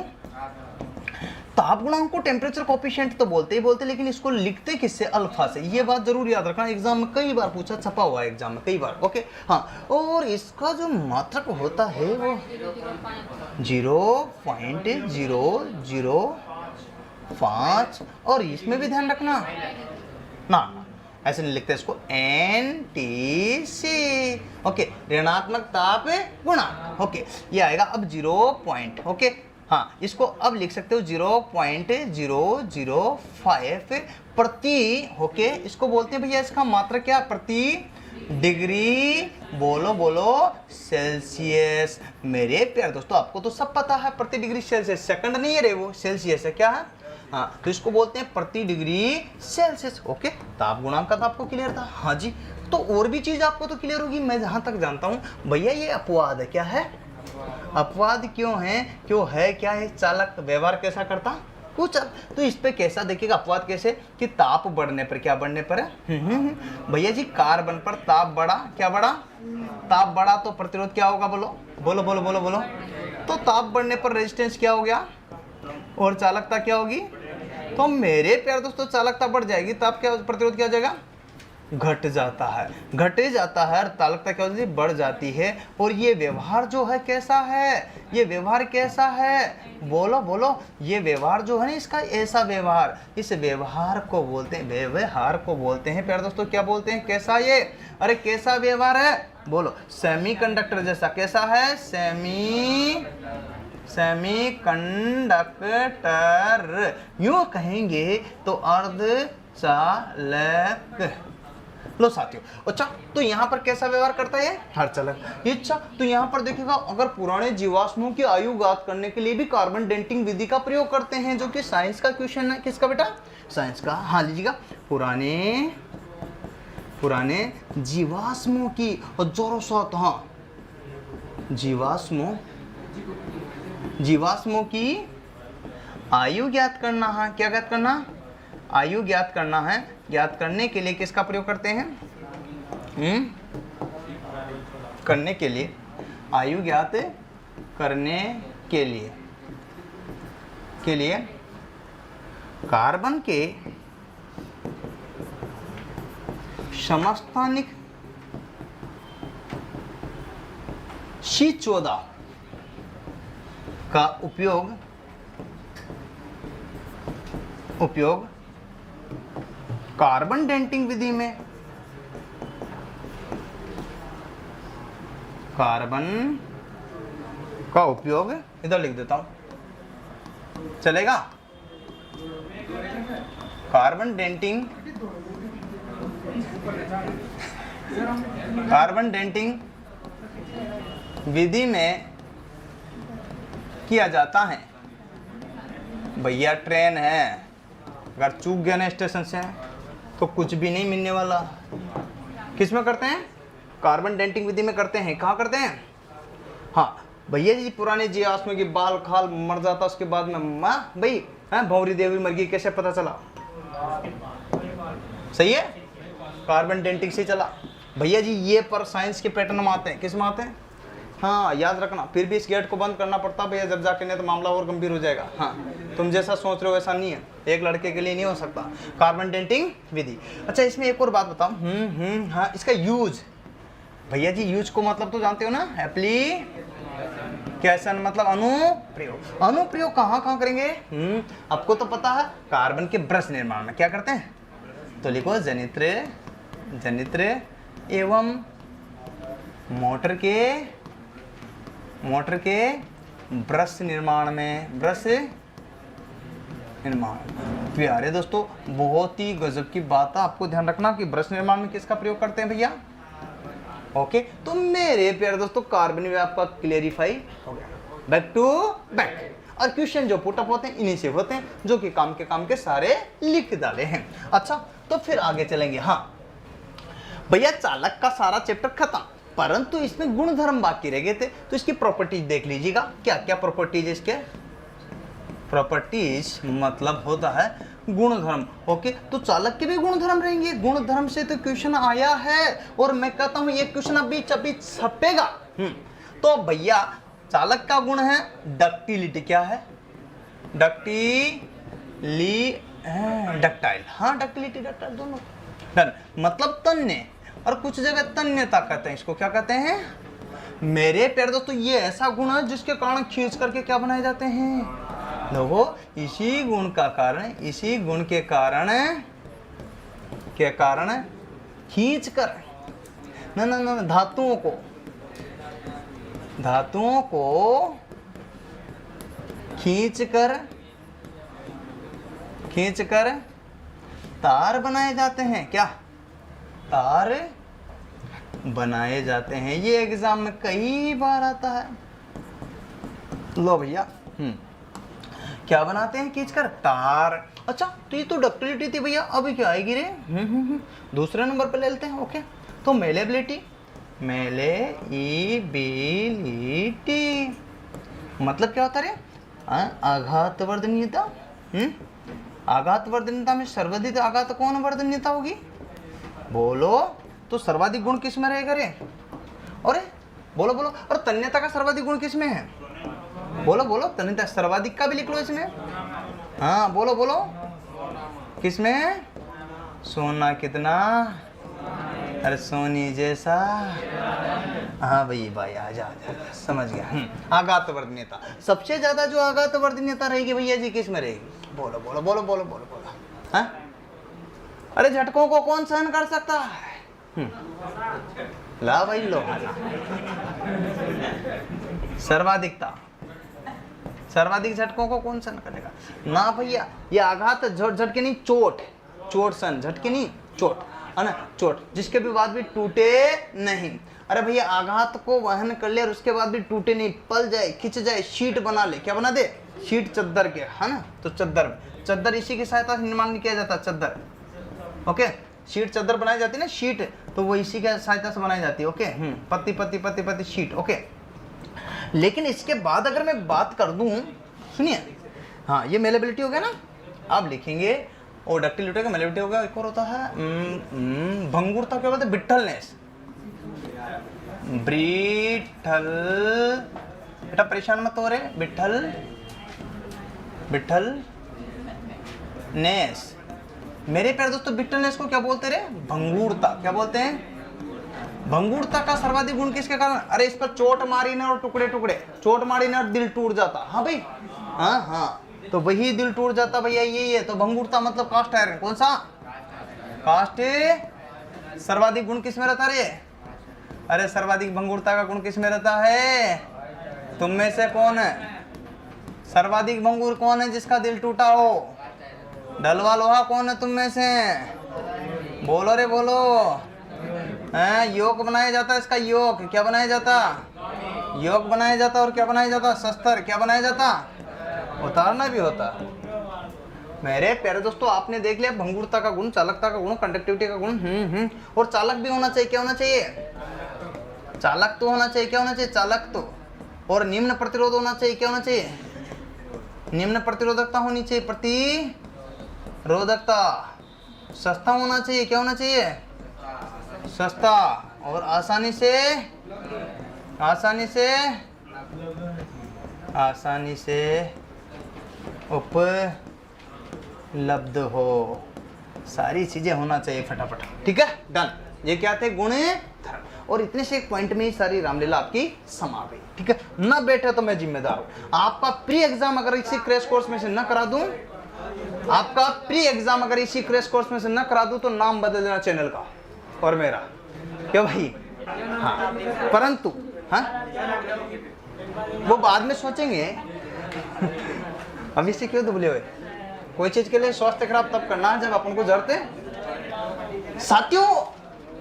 ताप गुणांक को टेम्परेचर कोफिशिएंट तो बोलते, लेकिन इसको लिखते किससे? अल्फा से। ये बात जरूर याद रखना, एग्जाम में कई बार पूछा, छपा हुआ है एग्जाम में कई बार। ओके हाँ, और इसका जो मात्रक होता है वो 0.005। और इसमें भी ध्यान रखना ना, ऐसे नहीं लिखते इसको, NTC। ओके, ऋणात्मक ताप गुणांक। ओके ये आएगा अब 0. ओके हाँ, इसको अब लिख सकते हो 0.005 प्रति। ओके इसको बोलते हैं भैया, इसका मात्रक क्या? प्रति डिग्री, बोलो सेल्सियस। मेरे प्यारे दोस्तों आपको तो सब पता है, प्रति डिग्री सेल्सियस, सेकंड नहीं है रे, वो सेल्सियस है। क्या है? हाँ, तो इसको बोलते हैं प्रति डिग्री सेल्सियस। ओके, ताप गुणांक का तो आपको क्लियर था। हाँ जी, तो और भी चीज आपको तो क्लियर होगी, मैं जहां तक जानता हूं भैया ये अपवाद है। क्या है? अपवाद क्यों है? क्यों है? क्या है? चालक व्यवहार कैसा करता? कुछ। तो इस पे कैसा देखिएगा अपवाद कैसे कि ताप बढ़ने पर, क्या बढ़ने पर है भैया जी, कार्बन पर ताप बढ़ा। क्या बढ़ा? ताप बढ़ा तो प्रतिरोध क्या होगा? बोलो बोलो बोलो बोलो बोलो। तो ताप बढ़ने पर रेजिस्टेंस क्या हो गया और चालकता क्या होगी? तो मेरे प्यारे दोस्तों चालकता बढ़ जाएगी, ताप क्या, प्रतिरोध क्या हो जाएगा? घट जाता है, घटे जाता है, और चालकता क्या होती है? बढ़ जाती है। और ये व्यवहार जो है कैसा है? ये व्यवहार कैसा है? बोलो बोलो। ये व्यवहार जो है ना, इसका ऐसा व्यवहार, इस व्यवहार को बोलते हैं, व्यवहार को बोलते हैं प्यारे दोस्तों, क्या बोलते हैं? कैसा ये? अरे कैसा व्यवहार है? बोलो, सेमीकंडक्टर जैसा। कैसा है? सेमी कंडक्टर, यूं कहेंगे तो अर्धचालक। लो साथियों, अच्छा तो यहाँ पर कैसा व्यवहार करता है? अर्धचालक। अच्छा तो यहाँ पर देखिएगा, अगर पुराने जीवाश्मों की आयु ज्ञात करने के लिए भी कार्बन डेटिंग विधि का प्रयोग करते हैं, जो कि साइंस का क्वेश्चन है। किसका बेटा? साइंस का। हाँ लीजिएगा, पुराने जीवाश्मों की, और जोरों साथ, हाँ, जीवाश्मों की आयु ज्ञात करना है। क्या ज्ञात करना? आयु ज्ञात करना है। ज्ञात करने के लिए किसका प्रयोग करते हैं? करने के लिए, आयु ज्ञात करने के लिए कार्बन के समस्थानिक C14 का उपयोग कार्बन डेटिंग विधि में, कार्बन का उपयोग, इधर लिख देता हूं, चलेगा? कार्बन डेटिंग विधि में किया जाता है। भैया ट्रेन है, अगर चूक गया ना स्टेशन से तो कुछ भी नहीं मिलने वाला। किस में करते हैं? कार्बन डेटिंग विधि में करते हैं। कहाँ करते हैं? हाँ भैया जी, पुराने जीवाश्म की बाल खाल मर जाता, उसके बाद में माँ भाई भौरी देवी मर गई, कैसे पता चला? सही है, कार्बन डेटिंग से चला। भैया जी ये पर साइंस के पैटर्न में आते हैं। किस में आते हैं? हाँ याद रखना, फिर भी इस गेट को बंद करना पड़ता भैया, जब जाके नहीं तो मामला और गंभीर हो जाएगा। हाँ, तुम जैसा सोच रहे हो वैसा नहीं है, एक लड़के के लिए नहीं हो सकता कार्बन डेटिंग विधि। अच्छा इसमें एक और बात बताओ, हाँ, इसका यूज, भैया जी यूज को मतलब तो जानते हो ना, एप्लीकेशन मतलब अनुप्रयोग। अनुप्रयोग कहाँ कहाँ करेंगे? आपको तो पता है, कार्बन के ब्रश निर्माण में क्या करते हैं? तो लिखो जनित्र एवं मोटर के ब्रश निर्माण में, ब्रश निर्माण। प्यारे दोस्तों बहुत ही गजब की बात है, आपको ध्यान रखना कि ब्रश निर्माण में किसका प्रयोग करते हैं भैया? ओके, तो मेरे प्यारे दोस्तों कार्बन में आपका क्लेरिफाई हो गया। बैक टू बैक, और क्वेश्चन जो पुट अप होते हैं इन्हीं से होते हैं, जो कि काम के सारे लिख डाले हैं। अच्छा तो फिर आगे चलेंगे। हाँ भैया चालक का सारा चैप्टर खत्म, परंतु इसमें गुणधर्म बाकी रह गए थे, तो इसकी प्रॉपर्टीज देख लीजिएगा। क्या क्या प्रॉपर्टीज? इसके प्रॉपर्टीज मतलब होता है गुणधर्म। ओके, तो चालक के भी गुणधर्म रहेंगे, गुणधर्म से तो क्वेश्चन आया है, और मैं कहता हूं ये क्वेश्चन अभी छपेगा। तो भैया चालक का गुण है डक्टिलिटी। क्या है? डक्टाइल। हाँ डक्टिलिटी डक्टाइल दोनों डन, मतलब तन्य, और कुछ जगह तन्यता कहते हैं, इसको क्या कहते हैं? मेरे प्यारे दोस्तों ये ऐसा गुण है जिसके कारण खींच करके क्या बनाए जाते हैं लोगों, इसी गुण के कारण खींच कर न धातुओं को खींच कर तार बनाए जाते हैं। क्या? तार बनाए जाते हैं। ये एग्जाम में कई बार आता है। लो भैया क्या बनाते हैं खींचकर? तार। अच्छा तो ये तो डक्टिलिटी थी भैया, अभी क्या आएगी रे? दूसरे नंबर पे ले लेते हैं। ओके तो मेलेबिलिटी, मेलेबिलिटी मतलब क्या होता है रे? आघातवर्धनीयता। आघातवर्धनीयता में सर्वाधिक आघात कौन वर्धनीयता होगी? बोलो तो सर्वाधिक गुण किस में रहेगा रे? अरे बोलो बोलो। और तन्यता का सर्वाधिक गुण किस में है? बोलो बोलो। तन्यता सर्वाधिक का भी लिख लो इसमें। हाँ बोलो बोलो, किस में? सोना कितना? अरे सोनी जैसा। हाँ भाई भाई आजा आजा, समझ गया। आघातवर्धनीयता, सबसे ज्यादा जो आघातवर्धनीयता रहेगी भैया जी किस में रहेगी? बोलो बोलो बोलो बोलो बोलो बोलो। हाँ अरे झटकों को कौन सहन कर सकता है? ला भाई लो। सर्वाधिकता, सर्वाधिक झटकों को कौन सहन करेगा? ना भैया, ये आघात झटके नहीं, चोट। चोट सन, झटके नहीं चोट, है ना? चोट जिसके भी बाद भी टूटे नहीं। अरे भैया आघात को वहन कर ले और उसके बाद भी टूटे नहीं, पल जाए, खिंच जाए, शीट बना ले। क्या बना दे? शीट चद्दर के, है ना? तो चद्दर इसी की सहायता से निर्माण किया जाता है, चद्दर। ओके शीट चद्दर बनाई जाती है ना, शीट, तो वो इसी की सहायता से बनाई जाती है। ओके पत्ती पत्ती पत्ती पत्ती शीट। ओके लेकिन इसके बाद अगर मैं बात कर दूं, सुनिए, हाँ ये मेलेबिलिटी हो गया ना। अब लिखेंगे और डक्टिलिटी का मेलेबिलिटी हो गया। एक और होता है भंगुरता, क्या बोलते हैं? बिट्ठलनेस। ब्रिटल, बेटा परेशान मत हो रहे। बिट्ठलनेस। मेरे प्यारे दोस्तों बिट्ठलनेस को क्या बोलते रे? भंगुरता। क्या बोलते हैं? भंगुरता का सर्वाधिक गुण किसके कारण? अरे इस पर चोट मारी ना और टुकड़े टुकड़े, चोट मारी ना और दिल टूट जाता। हाँ भाई, हाँ हाँ तो वही दिल टूट जाता भैया, यही है। तो भंगुरता मतलब कास्ट आयरन। कौन सा? कास्ट। सर्वाधिक गुण किस में रहता रे? अरे सर्वाधिक भंगुरता का गुण किस में रहता है? तुम में से कौन है सर्वाधिक भंगुर? कौन है जिसका दिल टूटा हो? डलवा लोहा कौन है तुम में से? बोलो रे बोलो। योग बनाया जाता है इसका, योग। क्या बनाया जाता? योग बनाया जाता। और क्या बनाया जाता? शस्त्र। क्या बनाया जाता? उतारना भी होता। मेरे प्यारे दोस्तों आपने देख लिया भंगुरता का गुण, चालकता का गुण, कंडक्टिविटी का गुण। और चालक भी होना चाहिए। क्या होना चाहिए? चालक तो होना चाहिए। क्या होना चाहिए? चालक तो। और निम्न प्रतिरोध होना चाहिए। क्या होना चाहिए? निम्न प्रतिरोधकता होनी चाहिए। प्रतिरोधकता। सस्ता होना चाहिए। क्या होना चाहिए? सस्ता। और आसानी से उपलब्ध हो। सारी चीजें होना चाहिए फटाफट। ठीक है डन। ये क्या थे? गुण धर्म। और इतने से एक पॉइंट में ही सारी रामलीला आपकी समा गई। ठीक है ना बैठे तो मैं जिम्मेदार हूं। आपका प्री एग्जाम अगर इसी क्रैश कोर्स में से न करा दूं, आपका प्री एग्जाम अगर इसी क्रैश कोर्स में से न करा दूं तो नाम बदल देना चैनल का और मेरा। क्यों भाई? हाँ परंतु हाँ वो बाद में सोचेंगे। अभी से क्यों दुबले हुए? कोई चीज के लिए स्वास्थ्य खराब तब करना है जब अपन को जरूरत है। साथियों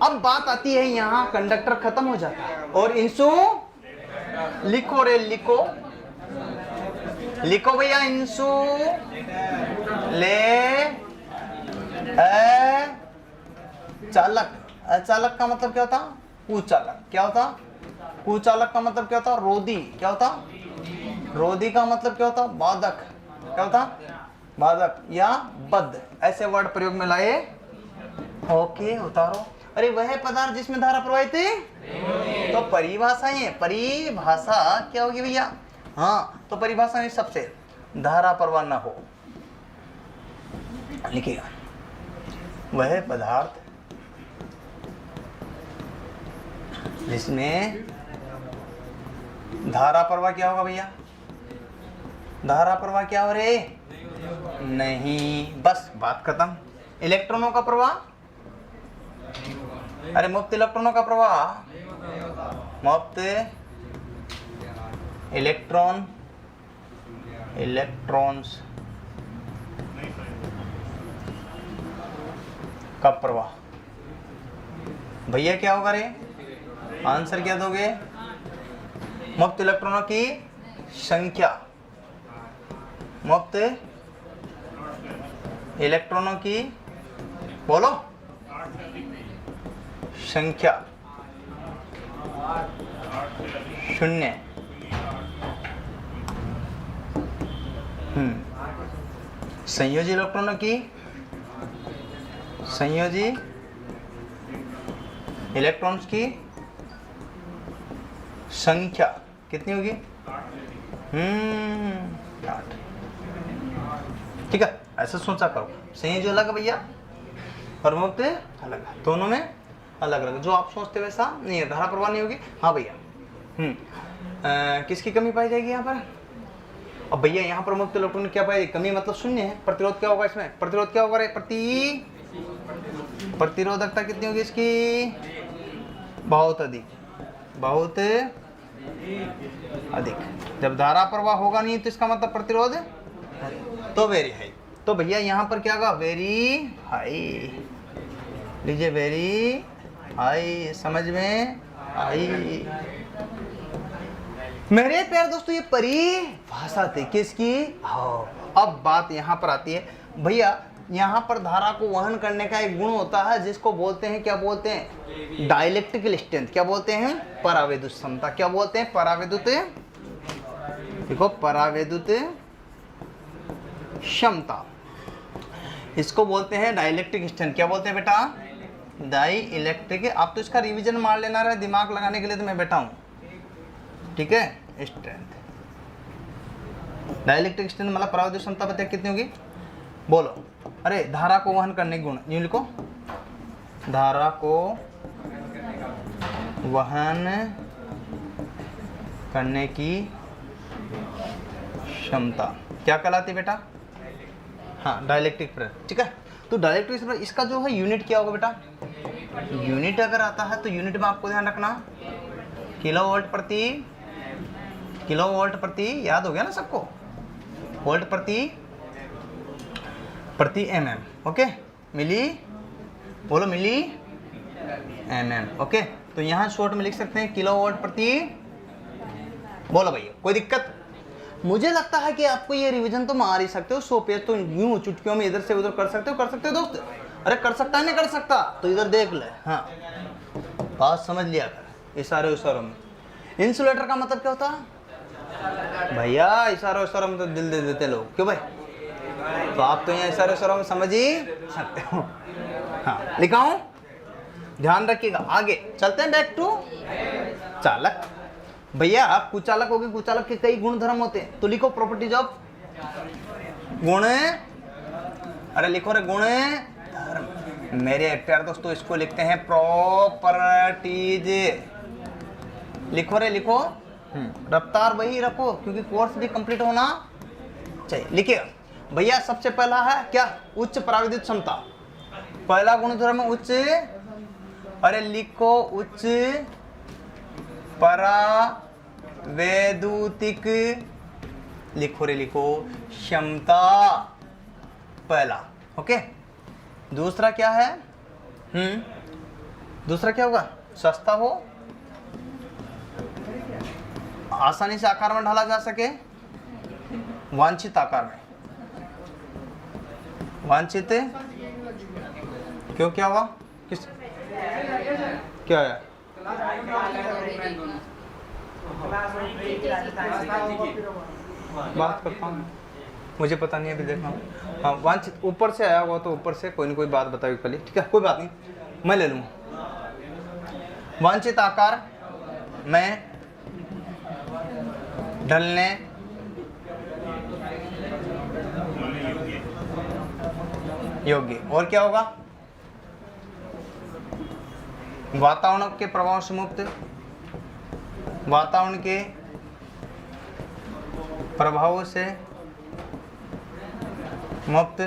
अब बात आती है यहाँ, कंडक्टर खत्म हो जाता है और इंसु लिखो रे, लिखो भैया। इंसु ले चालक। अचालक का मतलब क्या होता? कुचालक। क्या होता? कुचालक का मतलब क्या होता? रोधी। क्या होता? रोधी का मतलब क्या होता? बाधक। क्या होता? बाधक या बद्ध, ऐसे वर्ड प्रयोग में लाए। ओके उतारो। अरे वह पदार्थ जिसमें धारा प्रवाहित है, तो परिभाषाएं। परिभाषा क्या होगी भैया? हाँ तो परिभाषा में सबसे धारा प्रवाह न हो। लिखिएगा वह पदार्थ जिसमें धारा प्रवाह क्या होगा भैया? धारा प्रवाह क्या हो रे? नहीं, बस बात खत्म। इलेक्ट्रॉनों का प्रवाह, अरे मुक्त इलेक्ट्रॉनों का प्रवाह, मुक्त इलेक्ट्रॉन्स का प्रवाह। भैया क्या होगा रे? आंसर क्या दोगे? मुक्त इलेक्ट्रॉनों की संख्या। मुक्त इलेक्ट्रॉनों की बोलो संख्या 0। संयोजी इलेक्ट्रॉनों की संयोजी इलेक्ट्रॉन्स की संख्या कितनी होगी? 8। ठीक है, ऐसा सोचा करो। संयोजी अलग है भैया और मुक्त अलग है, दोनों में अलग अलग। जो आप सोचते वैसा नहीं है, धारा प्रवाह नहीं होगी। हाँ भैया, किसकी कमी पाई जाएगी यहाँ पर? अब भैया यहाँ पर मुक्त इलेक्ट्रॉन की क्या पाई? कमी मतलब 0 है। प्रतिरोध क्या होगा इसमें? प्रतिरोध क्या होगा रे? प्रतिरोधकता कितनी होगी इसकी? बहुत अधिक, बहुत अधिक। जब धारा प्रवाह होगा नहीं तो इसका मतलब प्रतिरोध तो वेरी हाई। तो भैया यहाँ पर क्या होगा? Very high. लीजिए, वेरी हाई, समझ में आई? मेरे प्यारे दोस्तों, ये परिभाषा थी किसकी? हाँ। अब बात यहाँ पर आती है भैया, यहाँ पर धारा को वहन करने का एक गुण होता है जिसको बोलते हैं, क्या बोलते हैं? डाइलेक्ट्रिकल स्ट्रेंथ। क्या बोलते हैं? परावैद्युत क्षमता। क्या बोलते हैं? परावैद्युत, देखो परावैद्युत क्षमता, इसको बोलते हैं डाइलेक्ट्रिक स्ट्रेंथ। क्या बोलते हैं बेटा? Dielectric. आप तो इसका रिवीजन मार लेना रहे, दिमाग लगाने के लिए तो मैं बैठा हूँ, ठीक है? स्ट्रेंथ, डाइलेक्ट्रिक स्ट्रेंथ मतलब परावैद्युत क्षमता बताइए कितनी होगी? बोलो। अरे धारा को वहन करने के गुण, यूं लिखो, धारा को वहन करने की क्षमता क्या कहलाती है बेटा? हाँ, डाइलेक्ट्रिक प्रेस। ठीक है, तो डाइलेक्ट्रिक प्रेस इसका जो है यूनिट क्या होगा बेटा? यूनिट अगर आता है तो यूनिट में आपको ध्यान रखना किलोवोल्ट प्रति, याद हो गया ना सबको? वोल्ट प्रति एमएम। ओके, मिली, बोलो मिली एमएम। ओके, तो यहाँ शॉर्ट में लिख सकते हैं किलोवोल्ट प्रति। बोलो भैया, कोई दिक्कत? मुझे लगता है कि आपको ये रिवीजन तो मार ही सकते हो। 100 पेज तो यूं चुटकियों में इधर से उधर कर सकते हो दोस्त। अरे कर सकता है, नहीं कर सकता तो इधर देख ले। हाँ, बात समझ लिया कर इशारों में। इंसुलेटर का मतलब क्या होता है भैया? इशारों में तो दिल दे देते लोग, क्यों भाई? तो आप तो यहाँ इशारों में समझ ही सकते हो। हाँ, लिखाऊं? ध्यान रखिएगा। आगे चलते हैं, बैक टू चालक। भैया आप कुचालक हो गए, कुचालक के कई गुण धर्म होते हैं, तो लिखो प्रॉपर्टीज ऑफ गुण। अरे लिखो रे गुण धर्म। मेरे प्यारे दोस्तों, इसको लिखते हैं प्रॉपर्टीज। लिखो रे, लिखो। रफ्तार वही रखो क्योंकि कोर्स भी कंप्लीट होना चाहिए। लिखिए भैया, सबसे पहला है क्या? उच्च परावैद्युत क्षमता। पहला गुणधर्म उच्च, अरे लिखो उच्च परावैद्युतिक, लिखो रे लिखो, क्षमता पहला। ओके, दूसरा क्या है? दूसरा क्या होगा? सस्ता हो, आसानी से आकार में ढाला जा सके, वांछित आकार में। वांछित क्यों? क्या हुआ? किस क्या है? बात करता हूँ, मुझे पता नहीं, अभी देखा हूँ। हाँ, वांछित ऊपर से आया हुआ तो ऊपर से कोई ना कोई बात बताओगे पहले, ठीक है? कोई बात नहीं, मैं ले लूँगा। वांछित आकार में ढलने योग्य। और क्या होगा? वातावरण के प्रभाव से मुक्त, वातावरण के प्रभावों से मुक्त।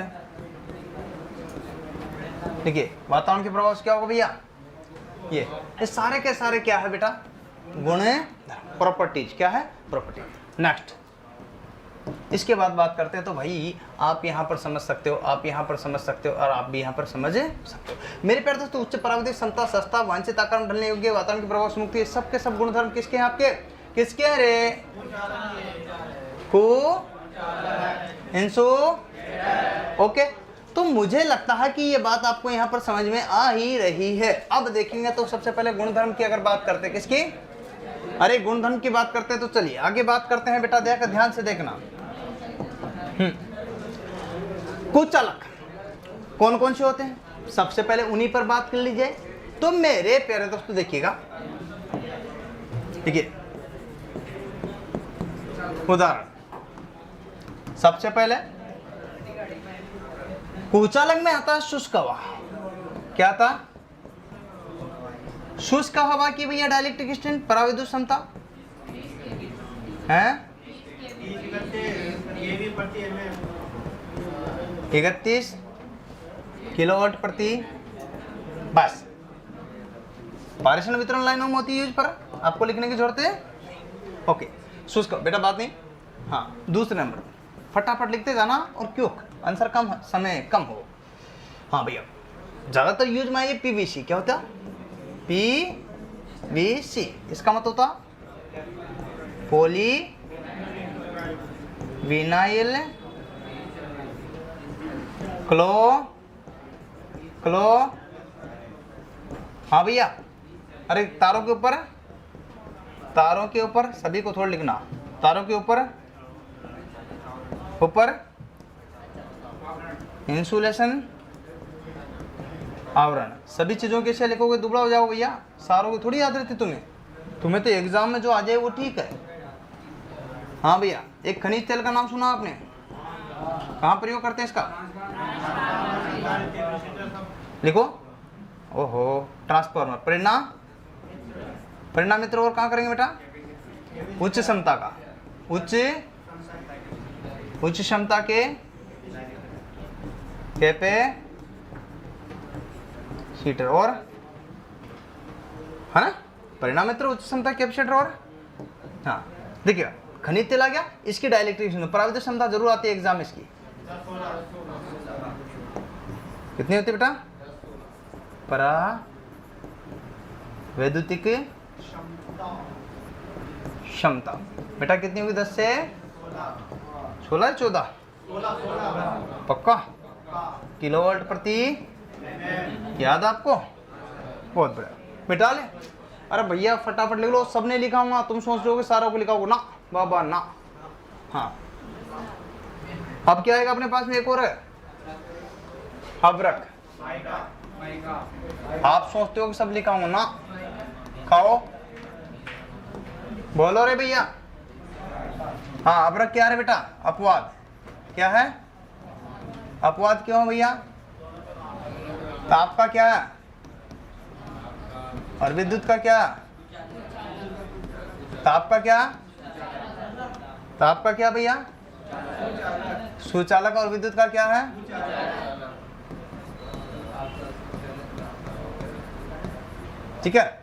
देखिए, वातावरण के प्रभाव से क्या होगा भैया? ये सारे के सारे क्या है बेटा? गुण, प्रॉपर्टीज। क्या है? प्रॉपर्टी। नेक्स्ट, इसके बाद बात करते हैं। तो भाई आप यहाँ पर समझ सकते हो, आप यहाँ पर समझ सकते हो, और आप भी यहाँ पर समझ सकते हो। मेरे प्यारे दोस्तों, उच्च परावैद्युतिक क्षमता, सस्ता, वांछित आकार में ढलने योग्य, वातावरण के प्रभाव से मुक्त, ये सब के सब गुणधर्म किसके हैं? आपके किसके हैं रे? को इंसुलेटर। ओके, तो मुझे लगता है कि ये बात आपको यहाँ पर समझ में आ ही रही है। अब देखेंगे तो सबसे पहले गुणधर्म की अगर बात करते हैं, किसकी, अरे गुणधर्म की बात करते हैं, तो चलिए आगे बात करते हैं बेटा, देखकर ध्यान से देखना। कुचालक कौन कौन से होते हैं, सबसे पहले उन्हीं पर बात कर लीजिए। तो मेरे प्यारे दोस्तों देखिएगा, देखिए उदाहरण, सबसे पहले कुचालक में आता है शुष्क हवा। क्या था, शुष्क हवा की भैया डाइलेक्ट्रिक स्ट्रेंथ, पराविद्युत क्षमता है 31 किलोवाट प्रति, बस पारेषण वितरण लाइनों में होती है यूज, पर आपको लिखने की जरूरत है। ओके, शुष्क बेटा बात नहीं। हाँ, दूसरे नंबर फटाफट लिखते जाना, और क्यों, आंसर कम, समय कम हो। हाँ भैया, ज्यादातर यूज में ये पीवीसी, क्या होता है, पीवीसी, इसका मतलब होता पॉली विनाइल क्लो। हाँ भैया, अरे तारों के ऊपर सभी को थोड़ा लिखना, तारों के ऊपर इंसुलेशन आवरण, सभी चीजों के से लिखोगे दुबला हो जाओ भैया, सारों की थोड़ी याद रहती तुम्हें तो एग्जाम में जो आ जाए वो ठीक है। हाँ भैया, एक खनिज तेल का नाम सुना आपने, कहाँ प्रयोग करते हैं इसका, लिखो, ओहो, ट्रांसफार्मर। परिणाम मित्र और कहाँ करेंगे बेटा, उच्च क्षमता का, उच्च क्षमता के कैपेसिटर, और है ना, परिणाम मित्र उच्च क्षमता कैपेसिटर, और हाँ देखिए खनिज तेल आ गया, इसकी डाइलेक्ट्रिक पराविद्युत क्षमता जरूर आती है एग्जाम में, इसकी कितनी होती है बेटा, परावैद्युतिक क्षमता बेटा कितनी होगी, 10 से 16 14 पक्का किलोवाट प्रति, याद आपको, बहुत बढ़िया मिटा ले। अरे भैया फटाफट लिख लो, सबने लिखाऊंगा, तुम सोच रहे हो कि सारों को लिखाओगे ना बाबा ना। हाँ, अब क्या आएगा अपने पास में, एक और है अब्रक। आप सोचते हो कि सब लिखाऊंगा ना, खाओ, बोलो रे भैया। हाँ, अब्रक क्या है बेटा, अपवाद, क्या है अपवाद, क्यों भैया, ताप का क्या है, और विद्युत का क्या, ताप का क्या भैया, सुचालक, और विद्युत का क्या है, ठीक है,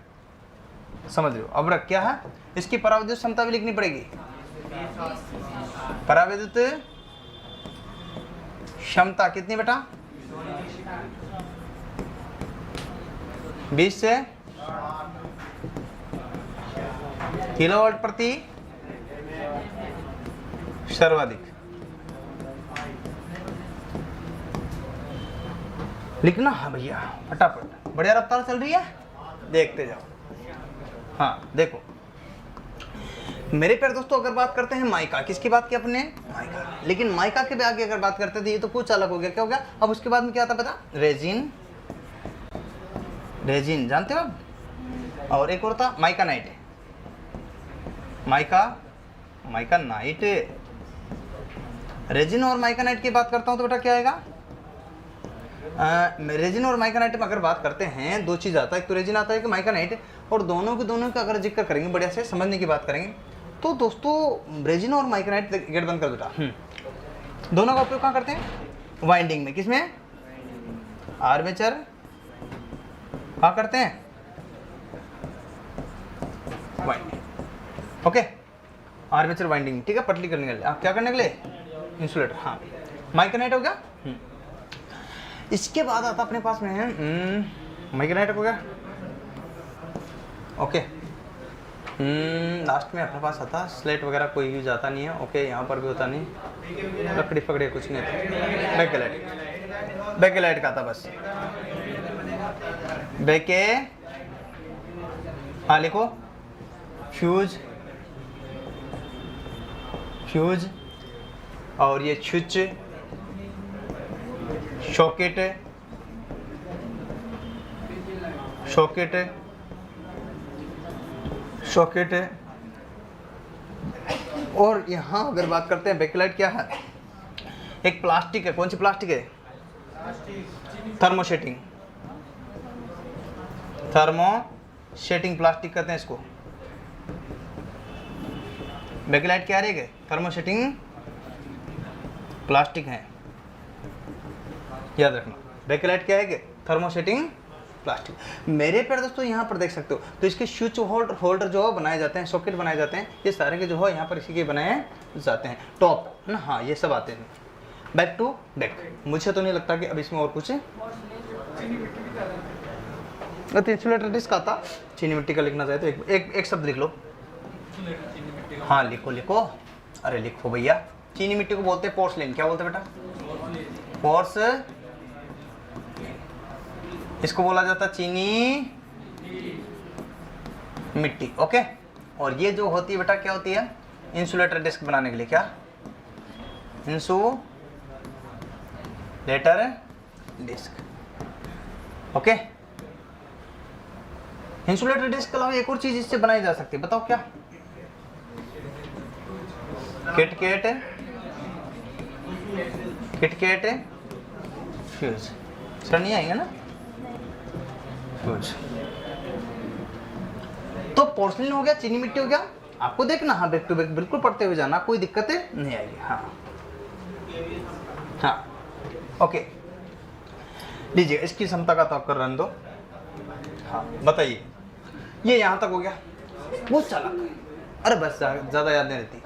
समझ लो। अब्रक क्या है, इसकी पराविद्युत क्षमता भी लिखनी पड़ेगी, पराविद्युत क्षमता कितनी बेटा, 20 से किलोवाट प्रति सर्वाधिक, लिखना है भैया फटाफट, बढ़िया रफ्तार चल रही है, देखते जाओ। हाँ देखो मेरे प्यारे दोस्तों, अगर बात करते हैं माइका, किसकी बात की अपने, माइका, लेकिन माइका के भी आगे अगर बात करते थे, ये तो कुछ अलग हो गया, क्या हो गया, अब उसके बाद में क्या आता पता, रेजिन जानते हो आप, और एक और था mica night, mica night, resin और माइका नाइट की बात करता हूँ तो बेटा क्या आएगा, रेजिन और माइका नाइट में अगर बात करते हैं, दो चीज़ आता है, एक तो रेजिन आता है, एक माइका नाइट, और दोनों का अगर जिक्र करेंगे, बढ़िया से समझने की बात करेंगे, तो दोस्तों रेजिन और माइका नाइट, गेट बंद कर बेटा, दोनों का उपयोग कहाँ करते हैं, वाइंडिंग में, किसमें, आर्मेचर, कहाँ करते हैं, वाइंडिंग, ओके, आर्मेचर वाइंडिंग, ठीक है, पतली करने के लिए, आप क्या करने के लिए, इंसुलेटर। हाँ, माइका नाइट हो गया। इसके बाद आता अपने पास में माइका नाइट हो गया, ओके, लास्ट में अपने पास आता स्लेट वगैरह कोई यूज आता नहीं है। ओके, यहाँ पर भी होता नहीं, लकड़ी पकड़े कुछ नहीं था। बैकेलाइट का था बस। बैके, हाँ लिखो, फ्यूज, और ये स्विच, सॉकेट, और यहाँ अगर बात करते हैं बैकलाइट क्या है, एक प्लास्टिक है। कौन सी प्लास्टिक है? थर्मोसेटिंग प्लास्टिक कहते हैं इसको। बैकलाइट क्या रहेगा? थर्मोसेटिंग प्लास्टिक है, याद रखना। बैकलाइट क्या है? Thermosetting plastic. मेरे प्यारे दोस्तों यहाँ पर देख सकते हो, तो इसके स्विच होल्डर जो बनाए जाते हैं, सॉकेट बनाए जाते हैं, ये सारे के जो है यहाँ पर इसी के बनाए जाते हैं। टॉप है ना, हाँ ये सब आते हैं। बैक टू बैक, मुझे तो नहीं लगता कि अब इसमें और कुछ है। इंसुलेटर डिस्क आता, चीनी मिट्टी का लिखना चाहे तो एक शब्द लिख लो। हाँ लिखो, अरे लिखो भैया। चीनी मिट्टी को बोलते हैं पोर्सलिन। क्या बोलते हैं बेटा? पोर्स, इसको बोला जाता है चीनी मिट्टी। ओके, और ये जो होती है बेटा क्या होती है? इंसुलेटर डिस्क बनाने के लिए। क्या? Insulator disc. Okay, insulator disc के अलावा एक और चीज इससे बनाई जा सकती है, बताओ क्या? KitKat fuse. सर नहीं आएंगे ना? फ्यूज तो पोर्सलिन हो गया, चीनी मिट्टी हो गया। आपको देखना, हाँ बैक टू बैक बिल्कुल पढ़ते हुए जाना, कोई दिक्कत नहीं आएगी। हाँ ओके, लीजिए इसकी क्षमता का तो आप कर रन दो। हाँ बताइए, ये यहाँ तक हो गया। वो चालक, अरे बस ज़्यादा याद नहीं रहती,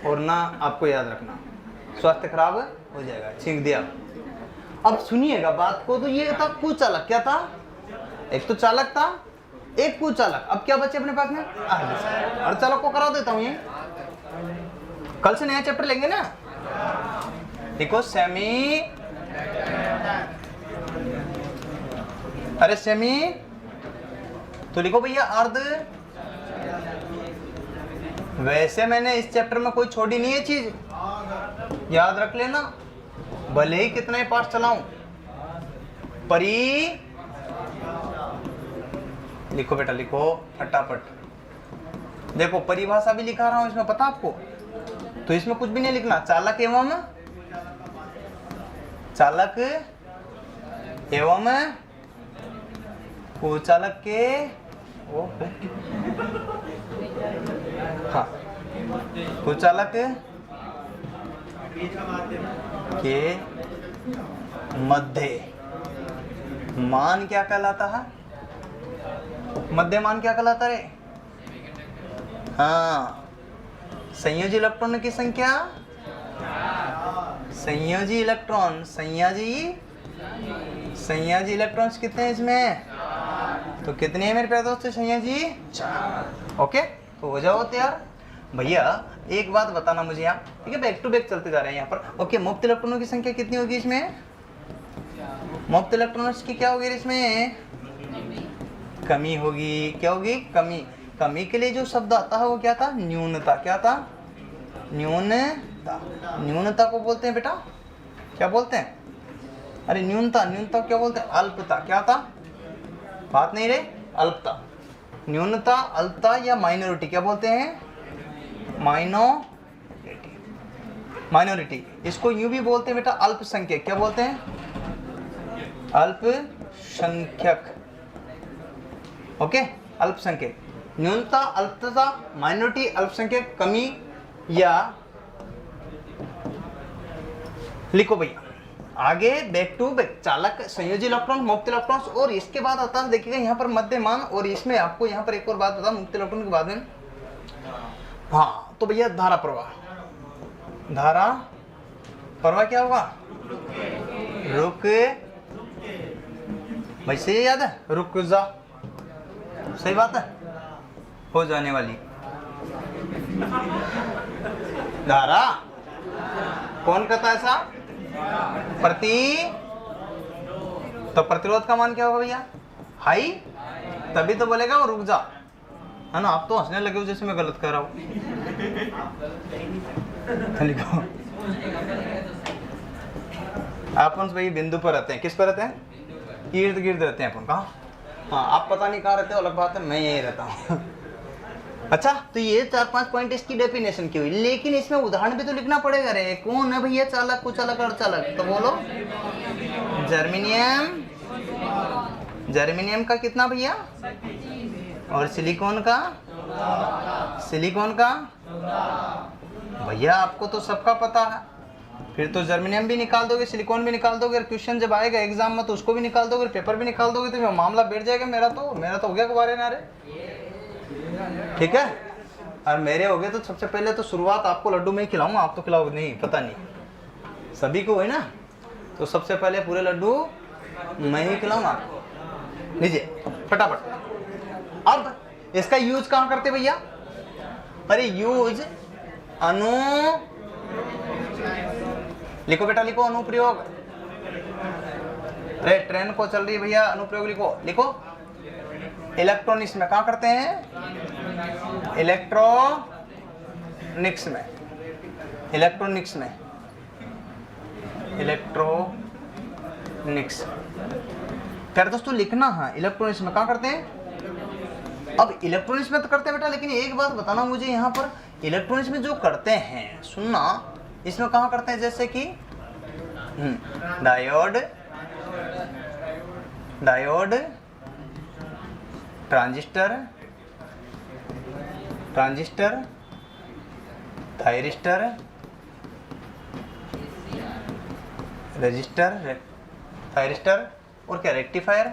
और ना आपको याद रखना, स्वास्थ्य खराब हो जाएगा। छींक दिया। अब सुनिएगा बात को, तो ये था कुचालक। क्या था? एक तो चालक था, एक कुचालक। अब क्या बचे अपने पास में? अर्धचालक को करा देता हूँ। ये कल से नया चैप्टर लेंगे ना। देखो सेमी, अरे सेमी तो लिखो भैया अर्ध। वैसे मैंने इस चैप्टर में कोई छोड़ी नहीं है चीज, याद रख लेना, भले ही कितना ही पाठ चलाऊं। परी लिखो बेटा, लिखो फटाफट। देखो परिभाषा भी लिखा रहा हूं इसमें, पता आपको, तो इसमें कुछ भी नहीं लिखना। चालक एवं कुचालक के, हाँ कुचालक के मध्य मान क्या कहलाता है? मध्य मान क्या कहलाता है? हाँ, संयोजी इलेक्ट्रॉन की संख्या, संयोजी इलेक्ट्रॉन्स कितने हैं इसमें? तो कितने हैं मेरे प्यारे दोस्तों? संयोजी 4। ओके, तो हो जाओ तैयार। भैया एक बात बताना मुझे यहाँ, ठीक है, बैक टू बैक चलते जा रहे हैं यहाँ पर। ओके, मुक्त इलेक्ट्रॉनों की संख्या कितनी होगी इसमें? मुक्त इलेक्ट्रॉन्स की क्या होगी इसमें? कमी होगी। क्या होगी? कमी। कमी के लिए जो शब्द आता है वो क्या था? न्यूनता। क्या था? न्यूनता को बोलते हैं बेटा, क्या बोलते हैं? अरे न्यूनता क्या बोलते हैं? अल्पता। क्या था? बात नहीं रे, अल्पता। न्यूनता, अल्पता या माइनॉरिटी क्या बोलते हैं? माइनॉरिटी। इसको यूं भी बोलते हैं बेटा अल्पसंख्यक। क्या बोलते हैं? अल्पसंख्यक। ओके, अल्पसंख्यक। न्यूनता, अल्पता, माइनॉरिटी, अल्पसंख्यक, कमी या लिखो भैया आगे बैक टू बैक। चालक, संयोजी इलेक्ट्रॉन, मुक्त इलेक्ट्रॉन्स, और इसके बाद आता है देखिएगा यहाँ पर मध्यमान। और इसमें आपको यहाँ पर एक और बात बता, मुक्त इलेक्ट्रॉन के बाद में, हाँ तो भैया धारा प्रवाह। धारा प्रवाह क्या होगा? रुक, वैसे ये याद है, रुक जा, सही बात है, हो जाने वाली। धारा। कौन कहता है ऐसा? प्रति। तो प्रतिरोध का मान क्या होगा भैया? हाई। तभी तो बोलेगा वो रुक जा, है ना। आप तो हंसने लगे हो जैसे मैं गलत कह रहा हूँ। लिखो। अपन भाई बिंदु पर रहते हैं। किस पर रहते हैं? इर्द गिर्द रहते हैं अपन। कहाँ? हाँ, आप पता नहीं कहाँ रहते हो, अलग बात है, मैं यही रहता हूँ। अच्छा, तो ये 4-5 पॉइंट इसकी डेफिनेशन की हुई, लेकिन इसमें उदाहरण भी तो लिखना पड़ेगा रे। कौन है भैया चालक, कुचालक, अर्धचालक? तो बोलो। जर्मेनियम। जर्मेनियम का कितना भैया? और सिलिकॉन का? सिलिकॉन का भैया आपको तो सबका पता है। फिर तो जर्मेनियम भी निकाल दोगे, सिलिकॉन भी निकाल दोगे, और क्वेश्चन जब आएगा एग्जाम में तो उसको भी निकाल दोगे, पेपर भी निकाल दोगे, तो मामला बैठ जाएगा। मेरा तो हो गया कुबारे नारे। ठीक है, और मेरे हो गए तो सबसे पहले तो शुरुआत आपको लड्डू में ही खिलाऊंगा। आप तो खिलाओगे नहीं, पता नहीं, सभी को है ना। तो सबसे पहले पूरे लड्डू मैं ही खिलाऊंगा आपको। लीजिए फटाफट। अब इसका यूज कहाँ करते भैया? अरे यूज अनु, लिखो बेटा, लिखो अनुप्रयोग। अरे ट्रेन को चल रही है भैया, अनुप्रयोग लिखो, लिखो। इलेक्ट्रॉनिक्स में कहाँ करते हैं? इलेक्ट्रॉनिक्स में। इलेक्ट्रॉनिक्स में, इलेक्ट्रॉनिक्स। क्या दोस्तों लिखना है? इलेक्ट्रॉनिक्स में कहाँ करते हैं? अब इलेक्ट्रॉनिक्स में तो करते हैं बेटा, लेकिन एक बात बताना मुझे यहाँ पर, इलेक्ट्रॉनिक्स में जो करते हैं, सुनना, इसमें कहाँ करते हैं? जैसे कि diode, diode, transistor, transistor, thyristor, register, thyristor, और क्या? Rectifier,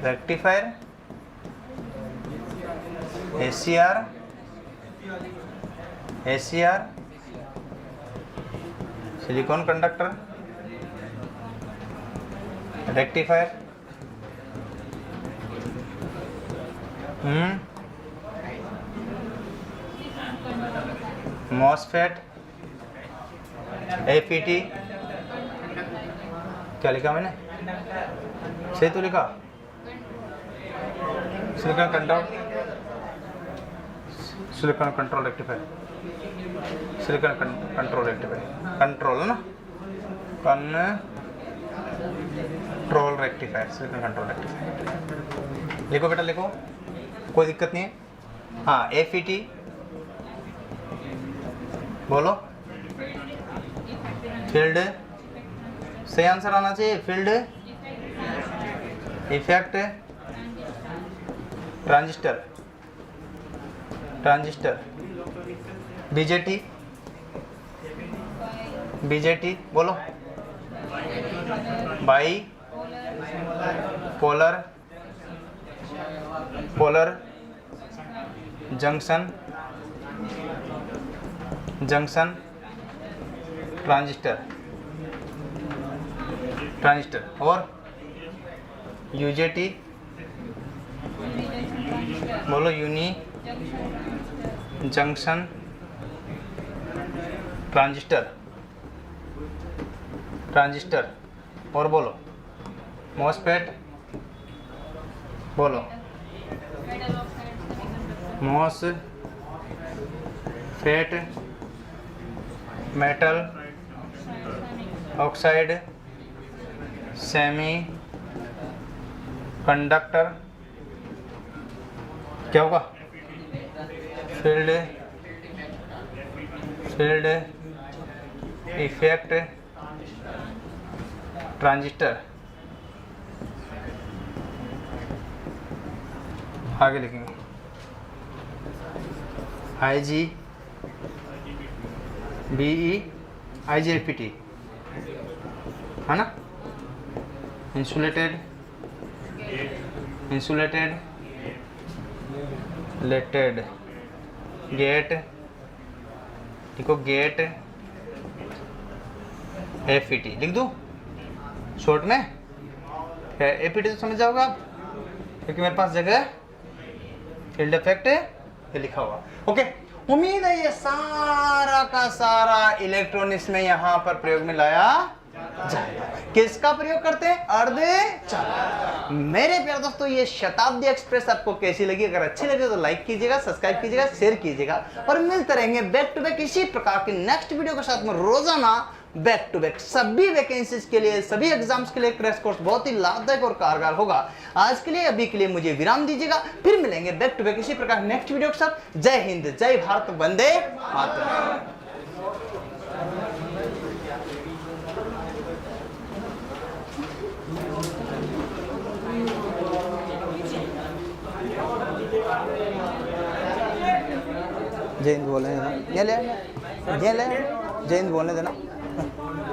rectifier, ACR, ACR, silicon conductor, rectifier, MOSFET, APT. क्या लिखा मैंने? सही तो लिखा। Silicon control, silicon control rectifier, silicon control rectifier, control है ना, control rectifier, silicon control rectifier. लिखो बेटा, लिखो, कोई दिक्कत नहीं है। हाँ, एफईटी बोलो। फील्ड, सही आंसर आना चाहिए। Field effect, transistor, transistor, BJT, BJT बोलो। Bipolar, polar junction, junction, transistor, transistor, और यूजेटी बोलो। यूनी जंक्शन ट्रांजिस्टर, ट्रांजिस्टर, और बोलो मॉसफेट बोलो। MOSFET, metal oxide, semiconductor, क्या होगा? Field, field effect, transistor. आगे लिखेंगे I G B E I G P T, है ना। इंसुलेटेड, इंसुलेटेड, लेटेड, गेट, देखो गेट, एफईटी लिख दूँ शॉर्ट में। एफईटी तो समझ जाओगे आप, क्योंकि मेरे पास जगह है। फील्ड इफेक्ट ये लिखा हुआ। ओके, उम्मीद है ये सारा का सारा इलेक्ट्रॉनिक्स में यहाँ पर प्रयोग में लाया जाएगा। किसका प्रयोग करते हैं? अर्धचालक। मेरे प्यारे दोस्तों, ये शताब्दी एक्सप्रेस आपको कैसी लगी? अगर अच्छी लगे तो लाइक कीजिएगा, सब्सक्राइब कीजिएगा, शेयर कीजिएगा और मिलते रहेंगे बैक टू बैक इसी प्रकार के नेक्स्ट वीडियो के साथ में रोजाना बैक टू बैक। सभी वैकेंसीज के लिए, सभी एग्जाम्स के लिए क्रैश कोर्स बहुत ही लाभदायक और कारगर होगा। आज के लिए, अभी के लिए मुझे विराम दीजिएगा, फिर मिलेंगे बैक टू बैक इसी प्रकार नेक्स्ट वीडियो के साथ। जय हिंद, जय भारत, वंदे मातरम। जय हिंद बोलने देना, ये ले जय हिंद बोलने देना।